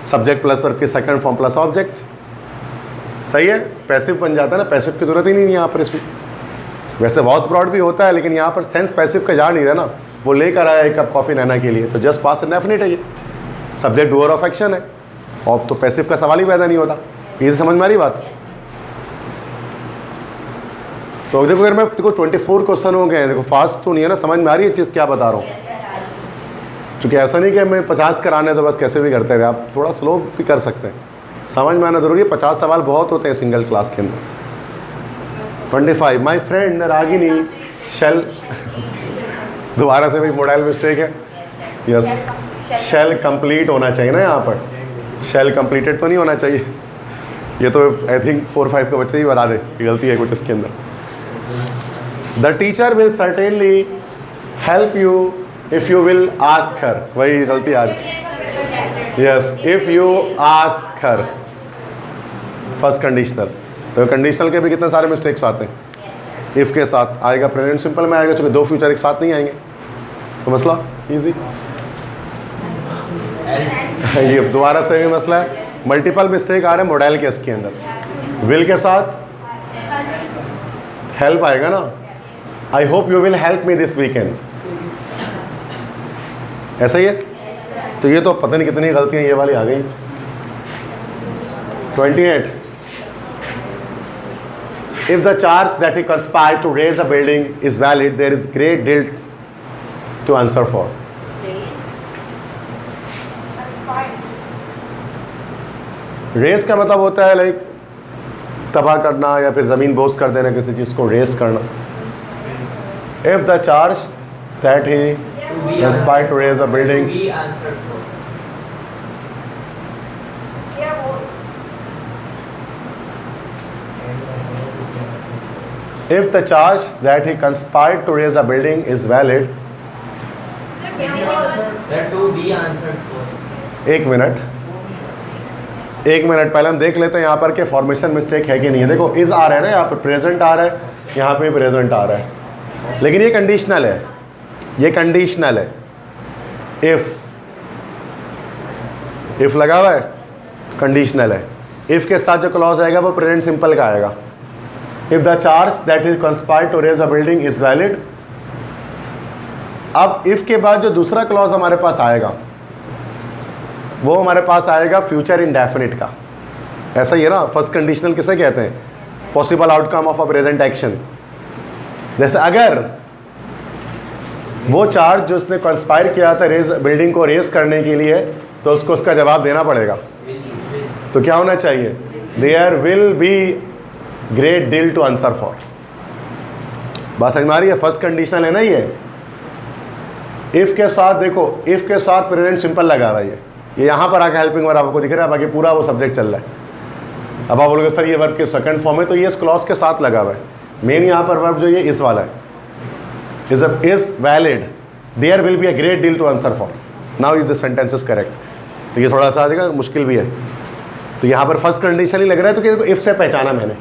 subject plus verb की सेकंड फॉर्म प्लस ऑब्जेक्ट, सही है। पैसिव बन जाता है ना, पैसिव की जरूरत ही नहीं है यहाँ पर इसमें। वैसे वॉज ब्राउट भी होता है, लेकिन यहाँ पर सेंस पैसिव का जा नहीं रहा ना, वो लेकर आया एक कप कॉफी नैना के लिए, तो जस्ट पास्ट इंडेफिनिट है ये, सब्जेक्ट डूअर ऑफ एक्शन है, और तो पैसिव का सवाल ही पैदा नहीं होता। ये समझ में आ रही बात। तो देखो, अगर मैं देखो 24 क्वेश्चन हो गए हैं, देखो फास्ट तो नहीं है ना, समझ में आ रही है चीज़ क्या बता रहा हूँ। क्योंकि ऐसा नहीं कि मैं 50 कराने तो बस कैसे भी करते रहे, आप थोड़ा स्लो भी कर सकते हैं, समझ में आना जरूरी है। 50 सवाल बहुत होते हैं सिंगल क्लास के अंदर। 25, माई फ्रेंड रागिनी शेल, दोबारा से भाई मोडाइल मिस्टेक है, यस, शेल कंप्लीट होना चाहिए ना, यहाँ पर शेल कंप्लीटेड तो नहीं होना चाहिए। ये तो आई थिंक 4-5 के बच्चे ही बता दे कि गलती है कुछ इसके अंदर। The teacher will certainly help you if you will ask her, वही गलती आ रही, yes, if you ask her, first conditional. तो कंडीशनल के भी कितने सारे मिस्टेक्स आते हैं। इफ़ के साथ आएगा प्रेजेंट सिंपल में आएगा, चूँकि दो फ्यूचर एक साथ नहीं आएंगे, तो मसला ईजी। ये दोबारा से भी मसला है, मल्टीपल मिस्टेक आ रहे हैं मॉडल के इसके अंदर। विल के साथ हेल्प आएगा ना, I hope you will help me this weekend, ऐसा ही है। तो ये तो पता नहीं कितनी गलतियां ये वाली आ गई। 28, if the charge that he conspired to raise a building is valid, there is great deal to answer for. Race का मतलब होता है लाइक तबाह करना या फिर ज़मीन बोझ कर देना, किसी चीज़ को रेस करना। If the charge that he conspired to raise a building, if the charge that he conspired to raise a building is valid, एक मिनट पहले हम देख लेते हैं यहाँ पर कि फॉर्मेशन मिस्टेक है कि नहीं है। देखो इज आ रहा है ना, यहाँ पर प्रेजेंट आ रहा है, यहाँ पे प्रेजेंट आ रहा है, लेकिन ये कंडीशनल है, ये कंडीशनल है। इफ लगा हुआ है, कंडीशनल है। इफ के साथ जो क्लॉज आएगा वो प्रेजेंट सिंपल का आएगा। If the charge that is conspired to raise a building is valid. अब इफ के बाद जो दूसरा क्लॉज हमारे पास आएगा वो हमारे पास आएगा फ्यूचर इंडेफिनिट का। ऐसा ही है ना, फर्स्ट कंडीशनल किसे कहते हैं? Possible outcome of a present action. जैसे अगर वो चार्ज जो उसने कंस्पायर किया था रेज बिल्डिंग को रेज करने के लिए, तो उसको उसका जवाब देना पड़ेगा। तो क्या होना चाहिए? There will be great deal to answer for. बात समझ में आ रही है? फर्स्ट कंडीशनल है ना ये। इफ के साथ देखो, इफ के साथ प्रेजेंट सिंपल लगा हुआ है, ये यहाँ पर आके हेल्पिंग वर्ब आपको दिख रहा है, बाकी पूरा वो सब्जेक्ट चल रहा है। अब आप बोलोगे सर ये वर्ब के सेकंड फॉर्म है, तो ये इस क्लॉज के साथ लगा हुआ है। मेन यहाँ पर वर्ब जो ये इस वाला है, is valid, there will be a great deal to answer for. Now is the sentence is correct. तो ये थोड़ा सा आएगा, मुश्किल भी है। तो यहाँ पर फर्स्ट कंडीशन ही लग रहा है, तो कि इफ से पहचाना मैंने।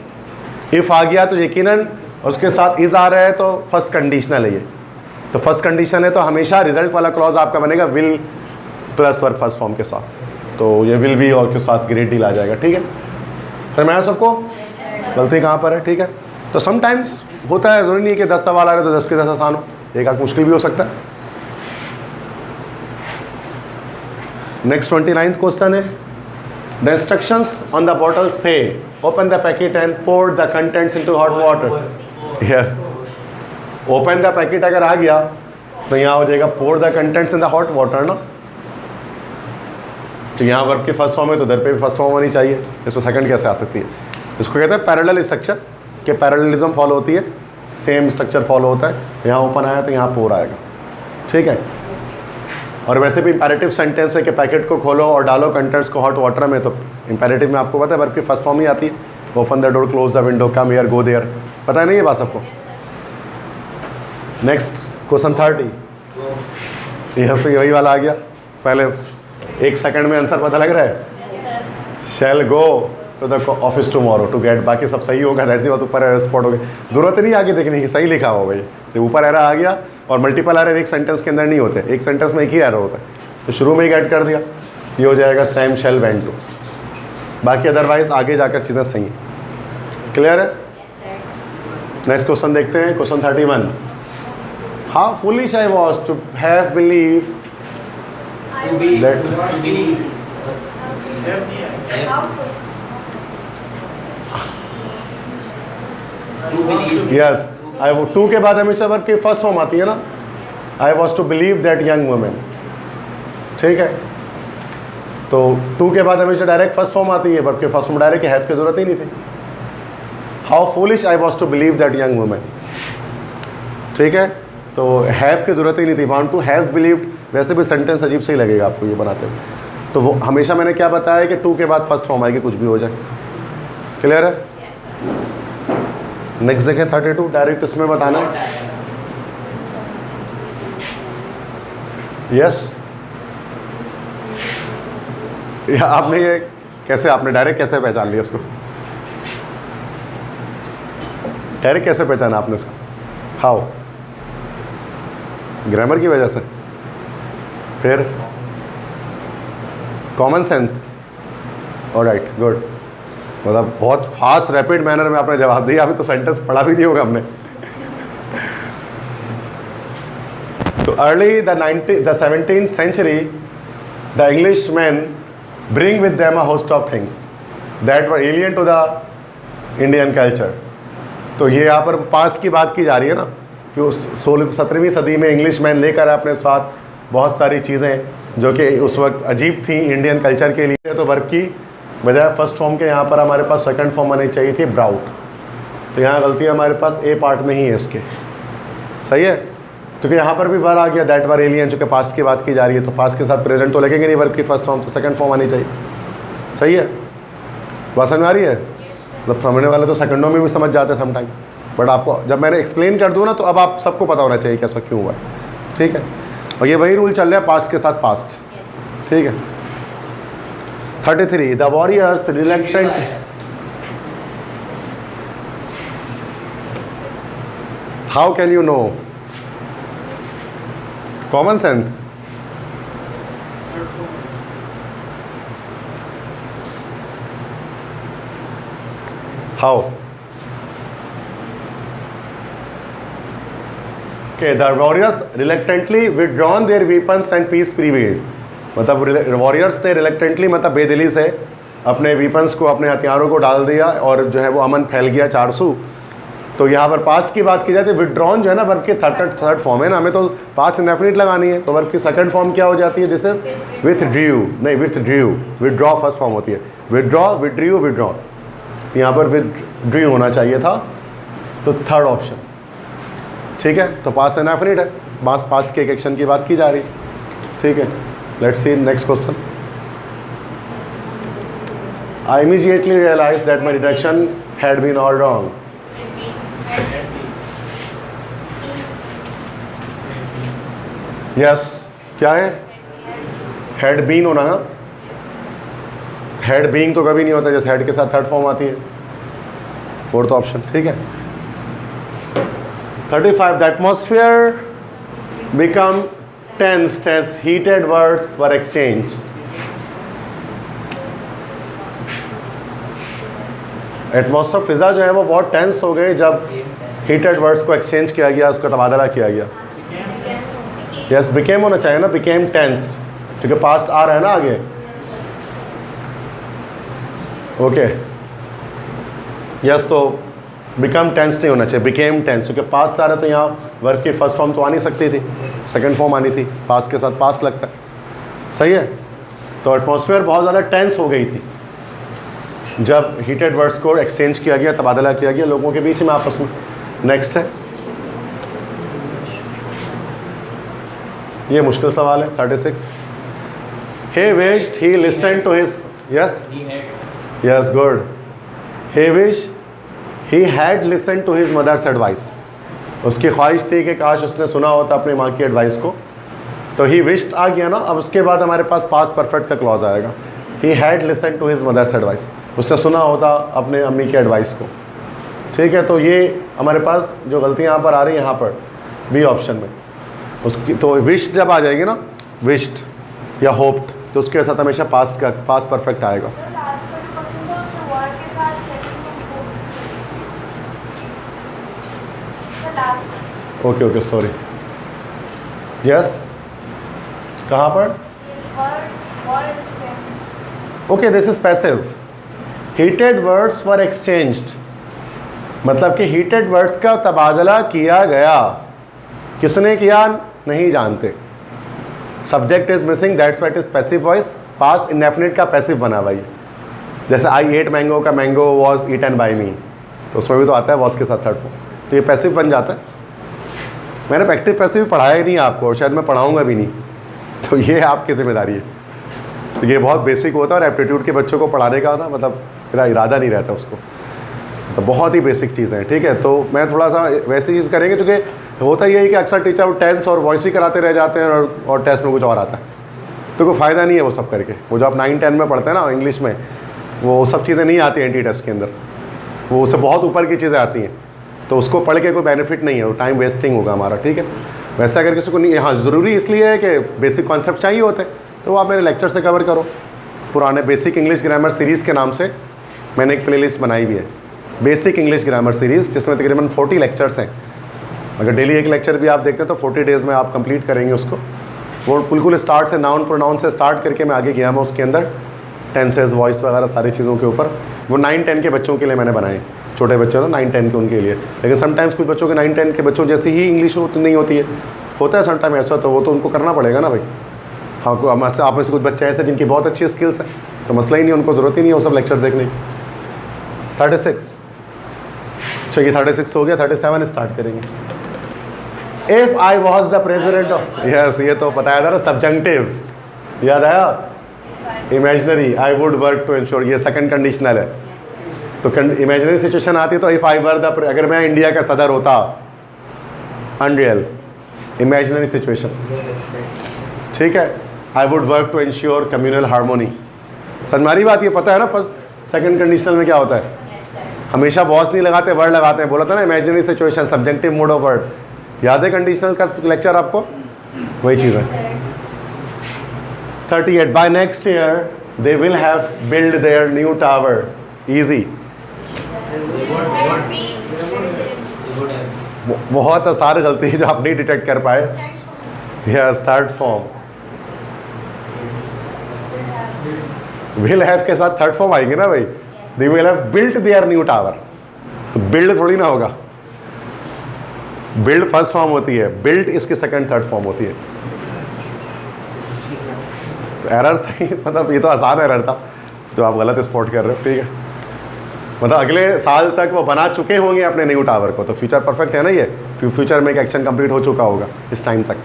इफ आ गया तो यकीनन उसके साथ इज आ रहा है, तो फर्स्ट कंडीशनल है ये। तो फर्स्ट कंडीशन है तो हमेशा रिजल्ट वाला क्लॉज आपका बनेगा will plus verb first form के साथ। तो ये विल भी और के साथ ग्रेट डील आ जाएगा। ठीक है, फिर मैं सबको गलती कहाँ पर है? ठीक है, तो समटाइम्स होता है, जरूरी नहीं है कि 10 सवाल आ रहे तो 10 के 10 आसान हो, एक आध मुश्किल भी हो सकता है। नेक्स्ट 29th क्वेश्चन है, the instructions on the bottle से open the packet and pour the contents into hot water. Yes, open the packet अगर आ गया तो यहाँ हो जाएगा pour the contents in the hot water ना। तो यहाँ वर्ब की फर्स्ट फॉर्म है तो उधर पे भी फर्स्ट फॉर्म होनी चाहिए, इसमें सेकंड कैसे आ सकती है? इसको कहते हैं पैरेलल स्ट्रक्चर, कि पैरेललिज्म फॉलो होती है, सेम स्ट्रक्चर फॉलो होता है। यहाँ ओपन आया तो यहाँ पोर आएगा। ठीक है, और वैसे भी इंपेरेटिव सेंटेंस है कि पैकेट को खोलो और डालो कंटेंट्स को हॉट वाटर में, तो इंपेरेटिव में आपको पता है वर्ब की फर्स्ट फॉर्म ही आती है, open the door, close the window, come here, go there. पता नहीं है बात सबको? नेक्स्ट क्वेश्चन 30, यहाँ से वही वाला आ गया। पहले 1 सेकंड में आंसर पता लग रहा है? Shall go to the office tomorrow to get, बाकी सब सही होगा। दैट बात ऊपर एरर स्पॉट हो गया, जरूरत नहीं आगे देखने की, सही लिखा हुआ भाई। तो ऊपर एरर आ गया, और मल्टीपल एरर एक सेंटेंस के अंदर नहीं होते, एक सेंटेंस में एक ही एरर होता है, तो शुरू में ही गेट कर दिया, ये हो जाएगा सैम शैल वेंट टू। बाकी अदरवाइज आगे जाकर चीज़ें सही हैं। क्लियर है? नेक्स्ट क्वेश्चन देखते हैं, question 31। How foolish I was to have believe that. Yes, I वो 2 के बाद हमेशा वर्ब की फर्स्ट फॉर्म आती है ना, I was to believe that young women. ठीक है, तो 2 के बाद हमेशा डायरेक्ट फर्स्ट फॉर्म आती है, वर्ब के फर्स्ट फॉर्म डायरेक्ट, हैव की जरूरत ही नहीं थी। How foolish I was to believe that young women. ठीक है, तो हैव की जरूरत ही नहीं थी, वांट टू हैव बिलीव्ड, वैसे भी सेंटेंस अजीब से ही लगेगा आपको ये बनाते हुए। तो वो हमेशा मैंने क्या बताया कि 2 के बाद फर्स्ट फॉर्म आएगी, कुछ भी हो जाए। क्लियर है? नेक्स्ट देखें 32, डायरेक्ट इसमें बताना। यस, आपने ये कैसे, आपने डायरेक्ट कैसे पहचान लिया इसको? डायरेक्ट कैसे पहचाना आपने इसको? हाउ? ग्रामर की वजह से? फिर कॉमन सेंस? Alright, good. मतलब बहुत फास्ट रैपिड मैनर में आपने जवाब दिया, अभी तो सेंटेंस पढ़ा भी नहीं होगा हमने। तो early the 17th century the Englishmen bring with them a host of things that were alien to the Indian culture। तो ये यहाँ पर पास्ट की बात की जा रही है ना, कि उस 17वीं सदी में इंग्लिशमैन लेकर अपने साथ बहुत सारी चीज़ें जो कि उस वक्त अजीब थी इंडियन कल्चर के लिए। तो वर्ब की बजाय फर्स्ट फॉर्म के यहाँ पर हमारे पास सेकंड फॉर्म आनी चाहिए थी, ब्राउट। तो यहाँ गलती हमारे पास ए पार्ट में ही है इसके, सही है, क्योंकि यहाँ पर भी वर आ गया, दैट वर एलियन, जो कि पास्ट की बात की जा रही है, तो पास्ट के साथ प्रेजेंट तो लगेंगे नहीं वर्ब की फर्स्ट फॉर्म, तो सेकंड फॉर्म आनी चाहिए। सही है, बात समझ आ रही है? मतलब समझने वाले तो सेकंडों में भी समझ जाते सम टाइम, बट आपको जब मैंने एक्सप्लेन कर दूँ ना, तो अब आप सबको पता होना चाहिए कि ऐसा क्यों हुआ। ठीक है, और ये वही रूल चल रहा है पास्ट के साथ पास्ट। ठीक है, 33 the warriors reluctant. How can you know? Common sense? How? Okay, the warriors reluctantly withdrawn their weapons and peace prevailed। मतलब वॉरियर्स थे रिलेक्टेंटली, मतलब बेदिली से अपने वीपन्स को, अपने हथियारों को डाल दिया, और जो है वो अमन फैल गया 400। तो यहाँ पर पास्ट की बात की जाती है, विड्रॉन जो है ना वर्ब की थर्ड फॉर्म है ना, हमें तो पास्ट इंडेफिनिट लगानी है, तो वर्ब की सेकंड फॉर्म क्या हो जाती है? दिस इज विथ ड्रू, नहीं with Drew, withdraw first form होती है, विड्रॉ, विड्रू, विड्रॉ। यहाँ पर विद ड्रू होना चाहिए था, तो थर्ड ऑप्शन। ठीक है, तो पास्ट इंडेफिनिट है, बात पास्ट के एक एक्शन की बात की जा रही। ठीक है, let's see next question. I immediately realise that my deduction had been all wrong. Yes, क्या है? हेड बीन होना ना, हेड बीइंग तो कभी नहीं होता, जैसे हेड के साथ थर्ड फॉर्म आती है, फोर्थ ऑप्शन। ठीक है, 35 the atmosphere become tensed as heated words were exchanged. Atmosphere, फिजा जो है वो बहुत टेंस हो गए जब हीटेड वर्ड्स को एक्सचेंज किया गया, उसका तबादला किया गया। यस, बिकेम होना चाहिए ना, बिकेम टेंस्ड, क्योंकि पास्ट आ रहा है ना आगे। ओके, यस, तो बिकम टेंस नहीं होना चाहिए, बिकेम टेंस, क्योंकि पास्ट आ रहा है, तो यहाँ वर्ब की फर्स्ट फॉर्म तो आ नहीं सकती थी, सेकंड फॉर्म आनी थी, पास्ट के साथ पास्ट लगता है। सही है, तो एटमॉस्फेयर बहुत ज़्यादा टेंस हो गई थी जब हीटेड वर्ड्स को एक्सचेंज किया गया, तबादला किया गया लोगों के बीच में आपस में। नेक्स्ट है, ये मुश्किल सवाल है 36। he wished he listened to his, yes, yes, good, he wished he had listen to his mother's advice, उसकी ख्वाहिश थी कि काश उसने सुना होता अपनी माँ की एडवाइस को। तो ही विश्ड आ गया ना, अब उसके बाद हमारे पास पास्ट परफेक्ट का क्लॉज आएगा। He had listen to his mother's advice, उसने सुना होता अपने अम्मी की एडवाइस को। ठीक है, तो ये हमारे पास जो गलती यहाँ पर आ रही है, यहाँ पर बी ऑप्शन में उसकी, तो विश्ड जब आ जाएगी ना, विश्ड या होप्ड, तो उसके साथ हमेशा पास्ट परफेक्ट आएगा। ओके ओके सॉरी, यस कहाँ पर? Okay this is passive. Heated words were exchanged, मतलब कि हीटेड वर्ड्स का तबादला किया गया। किसने किया नहीं जानते। Subject is missing, that's why it is passive voice. Past indefinite का पैसिव बना भाई, जैसे आई एट मैंगो का मैंगो वॉज ईटन बाई मी, तो उसमें भी तो आता है वॉज के साथ थर्ड फॉर्म, तो ये पैसिव बन जाता है। मैंने एक्टिव पैसिव पढ़ाया ही नहीं आपको, और शायद मैं पढ़ाऊँगा भी नहीं, तो ये आपकी जिम्मेदारी है। तो ये बहुत बेसिक होता है, और एप्टीट्यूड के बच्चों को पढ़ाने का ना मतलब मेरा इरादा नहीं रहता उसको, तो बहुत ही बेसिक चीज़ें हैं। ठीक है, तो मैं थोड़ा सा वैसी चीज़ करेंगे, क्योंकि होता ही है कि अक्सर टीचर वो टेंस और वॉइस ही कराते रह जाते हैं, और टेस्ट में कुछ और आता है, तो कोई फ़ायदा नहीं है वो सब करके। वो जो आप 9-10 में पढ़ते हैं ना इंग्लिश में, वो सब चीज़ें नहीं आती एंटी टेस्ट के अंदर, वो उससे बहुत ऊपर की चीज़ें आती हैं, तो उसको पढ़ के कोई बेनिफिट नहीं है, वो टाइम वेस्टिंग होगा हमारा। ठीक है, वैसे अगर किसी को नहीं, हाँ ज़रूरी इसलिए है कि बेसिक कॉन्सेप्ट चाहिए होते हैं, तो आप मेरे लेक्चर से कवर करो। पुराने बेसिक इंग्लिश ग्रामर सीरीज़ के नाम से मैंने एक प्लेलिस्ट बनाई हुई है, बेसिक इंग्लिश ग्रामर सीरीज़, जिसमें तकरीबन 40 लेक्चर्स हैं। अगर डेली एक लेक्चर भी आप देखते हैं तो 40 डेज़ में आप कंप्लीट करेंगे उसको। वो बिल्कुल स्टार्ट से नाउन प्रोनाउन से स्टार्ट करके मैं आगे गया मैं उसके अंदर, टेंसेस वॉइस वगैरह सारी चीज़ों के ऊपर। वो 9-10 के बच्चों के लिए मैंने बनाए, छोटे बच्चे ना 9-10 के उनके लिए। लेकिन समटाइम्स कुछ बच्चों के 9-10 के बच्चों जैसी ही इंग्लिश नहीं होती है, होता है समटाइम ऐसा, तो वो तो उनको करना पड़ेगा ना भाई। हाँ, आप में से कुछ बच्चे ऐसे जिनकी बहुत अच्छी स्किल्स हैं, तो मसला ही नहीं, उनको ज़रूरत ही नहीं है वो सब लेक्चर देखने की। 36 चलिए 36 हो गया, 37 स्टार्ट करेंगे। If I was the president of, yes ये तो बताया था ना, सब्जेक्टिव याद आया, imaginary I would work to ensure, ये सेकंड कंडीशनल है। तो इमेजिनरी सिचुएशन आती है तो इफ आई वर द, अगर मैं इंडिया का सदर होता, अनरियल इमेजिनरी सिचुएशन। ठीक है, I would work to ensure communal harmony. समझ बात, ये पता है ना फर्स्ट सेकंड कंडीशनल में क्या होता है, हमेशा बॉस नहीं लगाते, वर्ड लगाते हैं। बोला था ना imaginary situation, subjective mode of word, याद है कंडीशनल का लेक्चर आपको, वही चीज़ है। 38 by next year they will have build their new tower, easy, बहुत आसान गलती है जो आप नहीं डिटेक्ट कर पाए। Yes, third form, will have के साथ थर्ड फॉर्म आएगी ना भाई, दे will have built there new tower, तो बिल्ड थोड़ी ना होगा, बिल्ड फर्स्ट फॉर्म होती है, बिल्ट इसकी सेकंड थर्ड फॉर्म होती है। तो एरर सही, मतलब ये तो आसान एरर था जो आप गलत स्पॉट कर रहे हो। ठीक है, मतलब अगले साल तक वो बना चुके होंगे अपने न्यू टावर को, तो फ्यूचर परफेक्ट है ना ये, क्योंकि फ्यूचर में एक एक्शन कंप्लीट हो चुका होगा इस टाइम तक।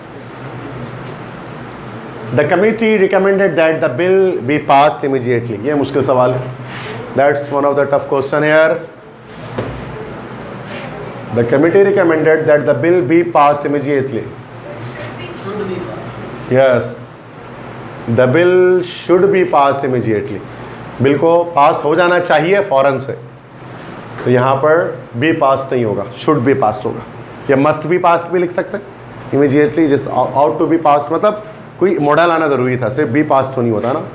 The committee recommended that the bill be passed immediately, ये मुश्किल सवाल है, that's one of the tough question here. The committee recommended that the bill be passed immediately. Yes, the bill should be passed immediately. Bill को पास हो जाना चाहिए फ़ौरन से, तो यहाँ पर बी पास नहीं होगा, शुड बी पास्ड होगा, या मस्ट बी पास्ड भी लिख सकते हैं। इमीडिएटली जिस आउट टू बी पास्ड, मतलब कोई मॉडल आना ज़रूरी था, सिर्फ बी पास्ड तो नहीं होता ना,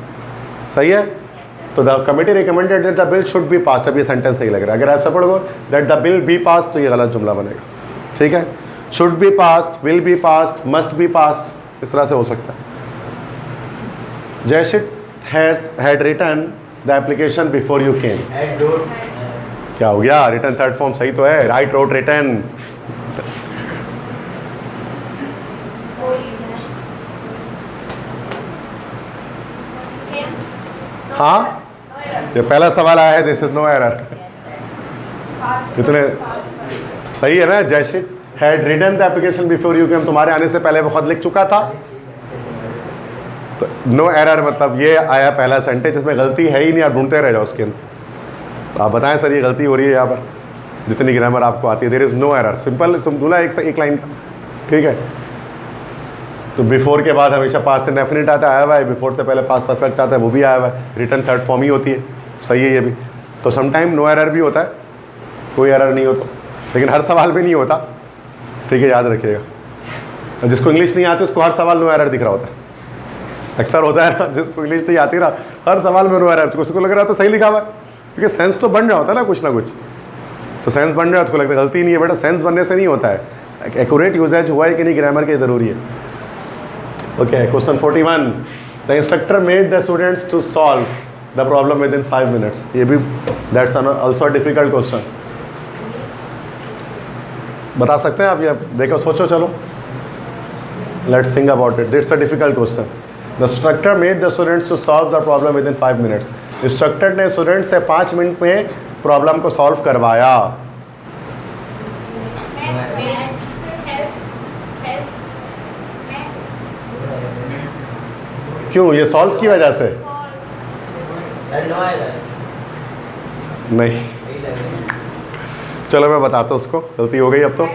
सही है। तो the committee recommended that the bill should be passed, अब ये सेंटेंस सही लग रहा है। अगर ऐसा पढ़ो that the bill be passed, तो ये गलत जुमला बनेगा। ठीक है, should be passed, will be passed, must be passed, इस तरह से हो सकता है। Jaishit had written the application before you came, क्या हो गया, रिटन थर्ड फॉर्म सही तो है, राइट रोट रिटन। हाँ, ये पहला सवाल आया है, दिस इज नो एरर, कितने सही है ना। Jaishit had written the application before you came, तुम्हारे आने से पहले वो खुद लिख चुका था, तो नो एरर, मतलब ये आया पहला सेंटेंस, इसमें गलती है ही नहीं, आप ढूंढते रह जाओ उसके अंदर। आप बताएं सर ये गलती हो रही है यहाँ पर, जितनी ग्रामर आपको आती है। There is no error, simple बोला एक लाइन का, ठीक है। तो बिफोर के बाद हमेशा पास्ट इंडेफिनिट आता है, आया हुआ है। बिफोर से पहले पास्ट परफेक्ट आता है, वो भी आया हुआ है। रिटर्न थर्ड फॉर्म ही होती है, सही है ये भी। तो समटाइम नो एरर भी होता है, कोई एरर नहीं होता, लेकिन हर सवाल में नहीं होता, ठीक है, याद रखिएगा। जिसको इंग्लिश नहीं आती उसको हर सवाल नो एरर दिख रहा होता है। अक्सर होता है ना, जिसको इंग्लिश नहीं आती ना, हर सवाल में नो एरर, उसको लग रहा है तो सही लिखा हुआ है, क्योंकि सेंस तो बन रहा होता है ना कुछ, तो सेंस बन रहा है, उसको लगता है गलती नहीं है। बेटा सेंस बनने से नहीं होता है, एक्यूरेट यूजेज हुआ है कि नहीं ग्रामर के ज़रूरी है। Okay, question 41, the instructor made the students to solve the problem within 5 minutes. ये भी दैट्स ऑल्सो डिफिकल्ट क्वेश्चन। बता सकते हैं आप? ये देखो, सोचो, चलो, let's think about it. It's a difficult question. The instructor made the students to solve the problem within 5 minutes. Instructor ने स्टूडेंट से 5 मिनट में प्रॉब्लम को सॉल्व करवाया। क्यों? ये सॉल्व की वजह से नहीं? चलो मैं बताता हूँ उसको, गलती हो गई अब तो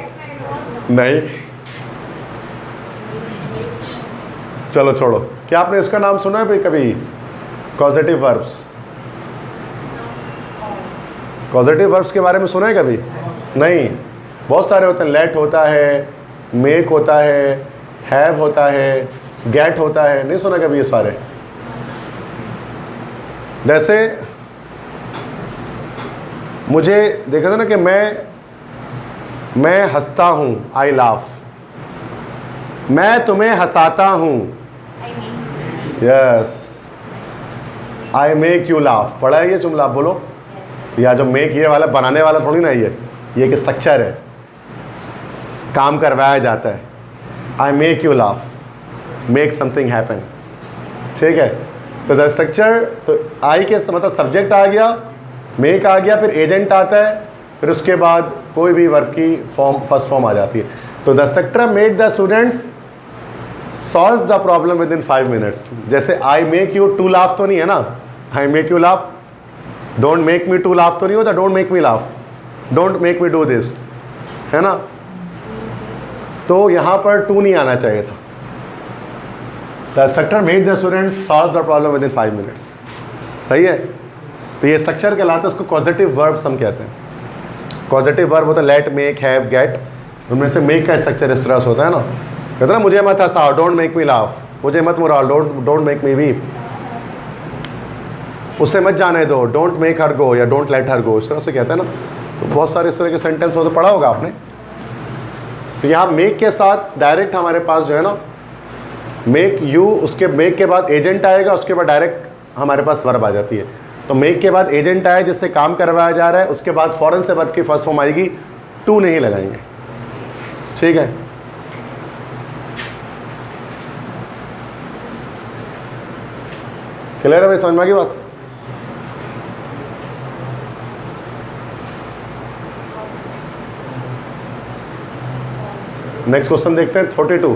नहीं। चलो छोड़ो। क्या आपने इसका नाम सुना है भाई कभी? Causative verbs. कॉजेटिव वर्ब्स के बारे में सुना है कभी? नहीं। बहुत सारे होते हैं। लेट होता है, मेक होता है, हैव होता है, गेट होता है। नहीं सुना कभी ये सारे? जैसे मुझे देखा था ना कि मैं हंसता हूं, आई लाफ। मैं तुम्हें हंसाता हूं, yes, I make you laugh. पढ़ा है ये जुमला? आप बोलो। या जो मेक ये वाला बनाने वाला थोड़ी ना, ये एक स्ट्रक्चर है, काम करवाया जाता है। आई make you laugh, make something happen, ठीक है। तो द स्ट्रक्चर, तो आई के मतलब सब्जेक्ट आ गया, मेक आ गया, फिर एजेंट आता है, फिर उसके बाद कोई भी वर्ब की फॉर्म फर्स्ट फॉर्म आ जाती है। तो the instructor made the students solve the problem within 5 minutes. जैसे I make you to laugh तो नहीं है ना, I make you laugh, don't make me to laugh तो नहीं होता, don't make me laugh, don't make me do this, है ना। तो यहाँ पर टू नहीं आना चाहिए था। The instructor made the students solve the problem within 5 minutes. सही है। तो ये स्ट्रक्चर कहलाता है, इसको पॉजिटिव वर्ब्स हम कहते हैं। पॉजिटिव वर्ब होता है लेट, मेक, हैव, गेट। उनमें से मेक का स्ट्रक्चर इस तरह से होता है ना, कहते ना मुझे मत हंसाओ, डोंट मेक मी लाफ, मुझे मत Murao, don't make me weep, उससे मत जाने दो, डोंट मेक हर गो या डोंट लेट हर गो, इस तरह से कहते हैं ना। तो बहुत सारे इस तरह के सेंटेंस हो तो पढ़ा होगा आपने। तो यहाँ मेक के साथ डायरेक्ट हमारे पास जो है ना, मेक यू, उसके मेक के बाद एजेंट आएगा, उसके बाद डायरेक्ट हमारे पास वर्ब आ जाती है। तो मेक के बाद एजेंट आया जिससे काम करवाया जा रहा है, उसके बाद फौरन से वर्ब की फर्स्ट फॉर्म आएगी, टू नहीं लगाएंगे, ठीक है। क्लियर है भाई? समझ में आ गई बात? नेक्स्ट क्वेश्चन देखते हैं 42।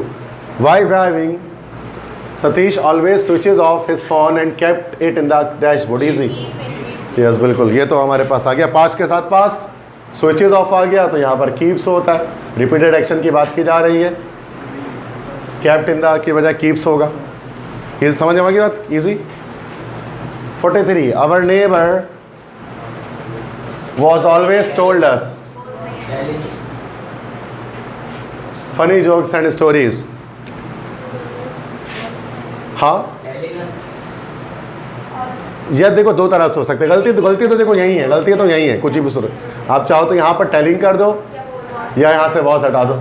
While driving Satish always switches off his phone and kept it in the dashboard. Easy, yes बिल्कुल। ये तो हमारे पास आ गया, पास्ट के साथ पास्ट, स्विचेज ऑफ आ गया, तो यहाँ पर कीप्स होता है, रिपीटेड एक्शन की बात की जा रही है। केप्ट इन द की बजाय कीप्स होगा। ये समझ में आ गई बात? Easy. 43, our neighbour was always told us funny jokes and stories. हाँ, यह देखो दो तरह से हो सकते हैं। गलती तो देखो यही है, गलती तो यही है, कुछ भी सुनो। आप चाहो तो यहाँ पर टेलिंग कर दो या यहाँ से वॉज हटा दो,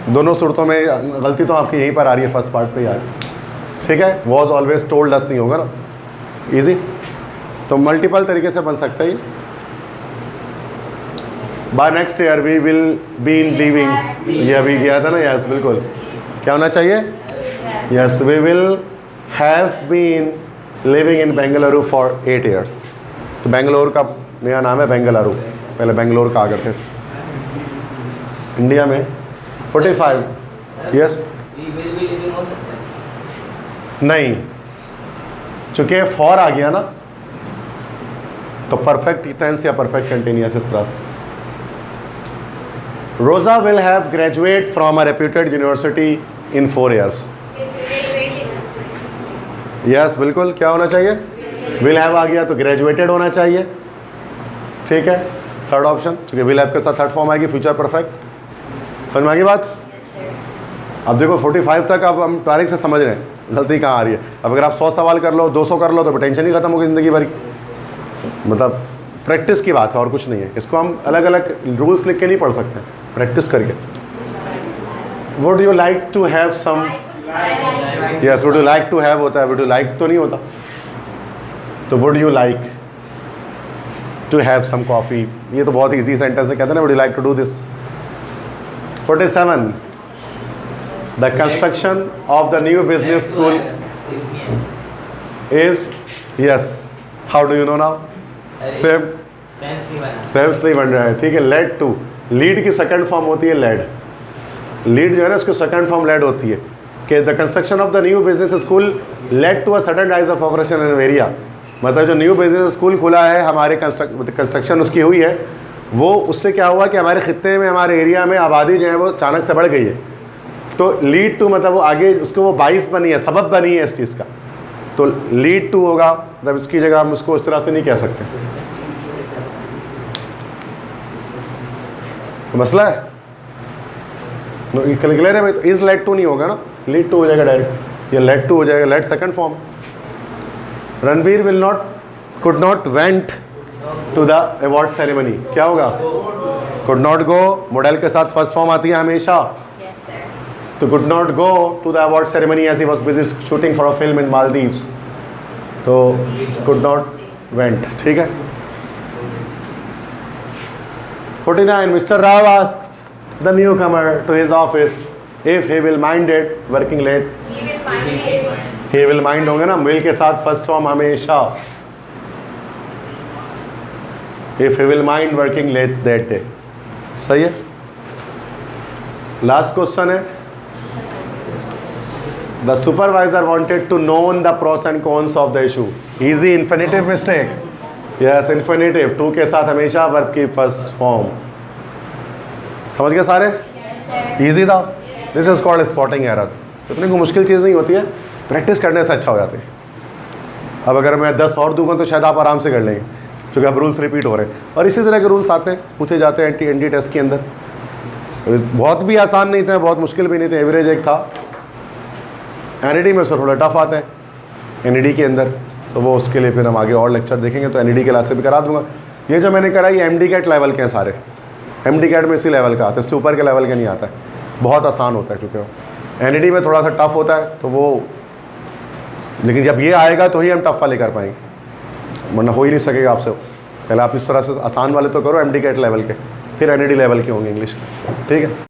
दोनों सूरतों में गलती तो आपकी यहीं पर आ रही है, फर्स्ट पार्ट पे यार, ठीक है। वॉज ऑलवेज टोल्ड अस नहीं होगा ना, इजी। तो मल्टीपल तरीके से बन सकता है। By next year we will be in living, ये अभी गया था ना, यस बिल्कुल। क्या होना चाहिए? Yes, we will have been living in Bengaluru for 8 years। तो बेंगलोर का नया नाम है बेंगलुरु, पहले बेंगलोर कहा करते थे इंडिया में। 45, यस नहीं, चूंकि फॉर आ गया ना, तो परफेक्ट टेंस या परफेक्ट कंटिन्यूअस इस तरह से। रोजा will have graduate from a reputed university in 4 years। Yes बिल्कुल, क्या होना चाहिए? विल हैव आ गया तो ग्रेजुएटेड होना चाहिए, ठीक है। थर्ड ऑप्शन, क्योंकि विल हैव के साथ थर्ड फॉर्म आएगी फ्यूचर परफेक्ट। समझ में आ गई बात? अब देखो 45 तक अब हम तारीख से समझ रहे हैं गलती कहाँ आ रही है। अब अगर आप 100 सवाल कर लो, 200 कर लो तो टेंशन ही खत्म होगी ज़िंदगी भर की। मतलब प्रैक्टिस की बात है और कुछ नहीं है। इसको हम अलग अलग रूल्स लिख के नहीं पढ़ सकते, प्रैक्टिस करके। Would you like to have some, yes would you like to have होता है, वुड यू लाइक तो नहीं होता। तो would you like to have some coffee, ये तो बहुत ईजी सेंटेंस है, कहते हैं ना would you like to do this. 47, the construction of the new business school is, yes how do you know now? Same sense नहीं बन रहा है, ठीक है। लेड टू, लीड की सेकंड फॉर्म होती है लेड। लीड जो है ना उसकी सेकंड फॉर्म लेड होती है कि the construction of the new business school led to a sudden rise of operation in area. मतलब जो न्यू बिजनेस स्कूल खुला है, हमारे कंस्ट्रक्शन उसकी हुई है, वो उससे क्या हुआ कि हमारे खित्ते में, हमारे एरिया में आबादी जो है वो अचानक से बढ़ गई है। तो लीड टू मतलब वो आगे उसको वो बाइस बनी है, सबब बनी है इस चीज़ का, तो लीड टू होगा। मतलब इसकी जगह हम उसको उस तरह से नहीं कह सकते। तो मसला है क्लियर है भाई? तो इज लेड टू नहीं होगा ना, लीड टू हो जाएगा डायरेक्ट, या लेड टू हो जाएगा, led second form. Ranbir will not, could not went to the award ceremony, क्या होगा? कुड नॉट गो, मॉडल के साथ फर्स्ट फॉर्म आती है हमेशा। तो could not go to the award ceremony as he was busy shooting for a film in Maldives. तो could not went, ठीक है। 49, mister Rao asks the newcomer to his office if he will mind it working late. He will mind होंगे ना, will के साथ first form हमेशा। If he will mind working late that day, सही है। Last question है, the supervisor wanted to known the pros and cons of the issue. Easy, infinitive mistake, yes infinitive, to के साथ हमेशा verb की first form. समझ गए सारे? इजी था। This is called spotting error. इतनी कोई मुश्किल चीज़ नहीं होती है, प्रैक्टिस करने से अच्छा हो जाती है। अब अगर मैं 10 और दूंगा तो शायद आप आराम से कर लेंगे, क्योंकि अब रूल्स रिपीट हो रहे हैं और इसी तरह के रूल्स आते हैं, पूछे जाते हैं एनटी टेस्ट के अंदर। बहुत भी आसान नहीं थे, बहुत मुश्किल भी नहीं थे, एवरेज एक था। एनईडी में से थोड़ा टफ आते हैं एनईडी के अंदर, तो वो उसके लिए फिर हम आगे और लेक्चर देखेंगे, तो एनईडी क्लास से भी करा दूंगा। ये जो मैंने करा ये एमडी कैट लेवल के हैं सारे, एमडी कैट में इसी लेवल का आता है, इससे ऊपर के लेवल के नहीं आता है। बहुत आसान होता है क्योंकि वो एनईडी में थोड़ा सा टफ होता है, तो वो, लेकिन जब ये आएगा तो ही हम टफ वाले कर पाएंगे, वरना हो ही नहीं सकेगा आपसे। पहले आप इस तरह से आसान वाले तो करो एमडी कैट लेवल के, फिर एनईडी लेवल के होंगे इंग्लिश के, ठीक है।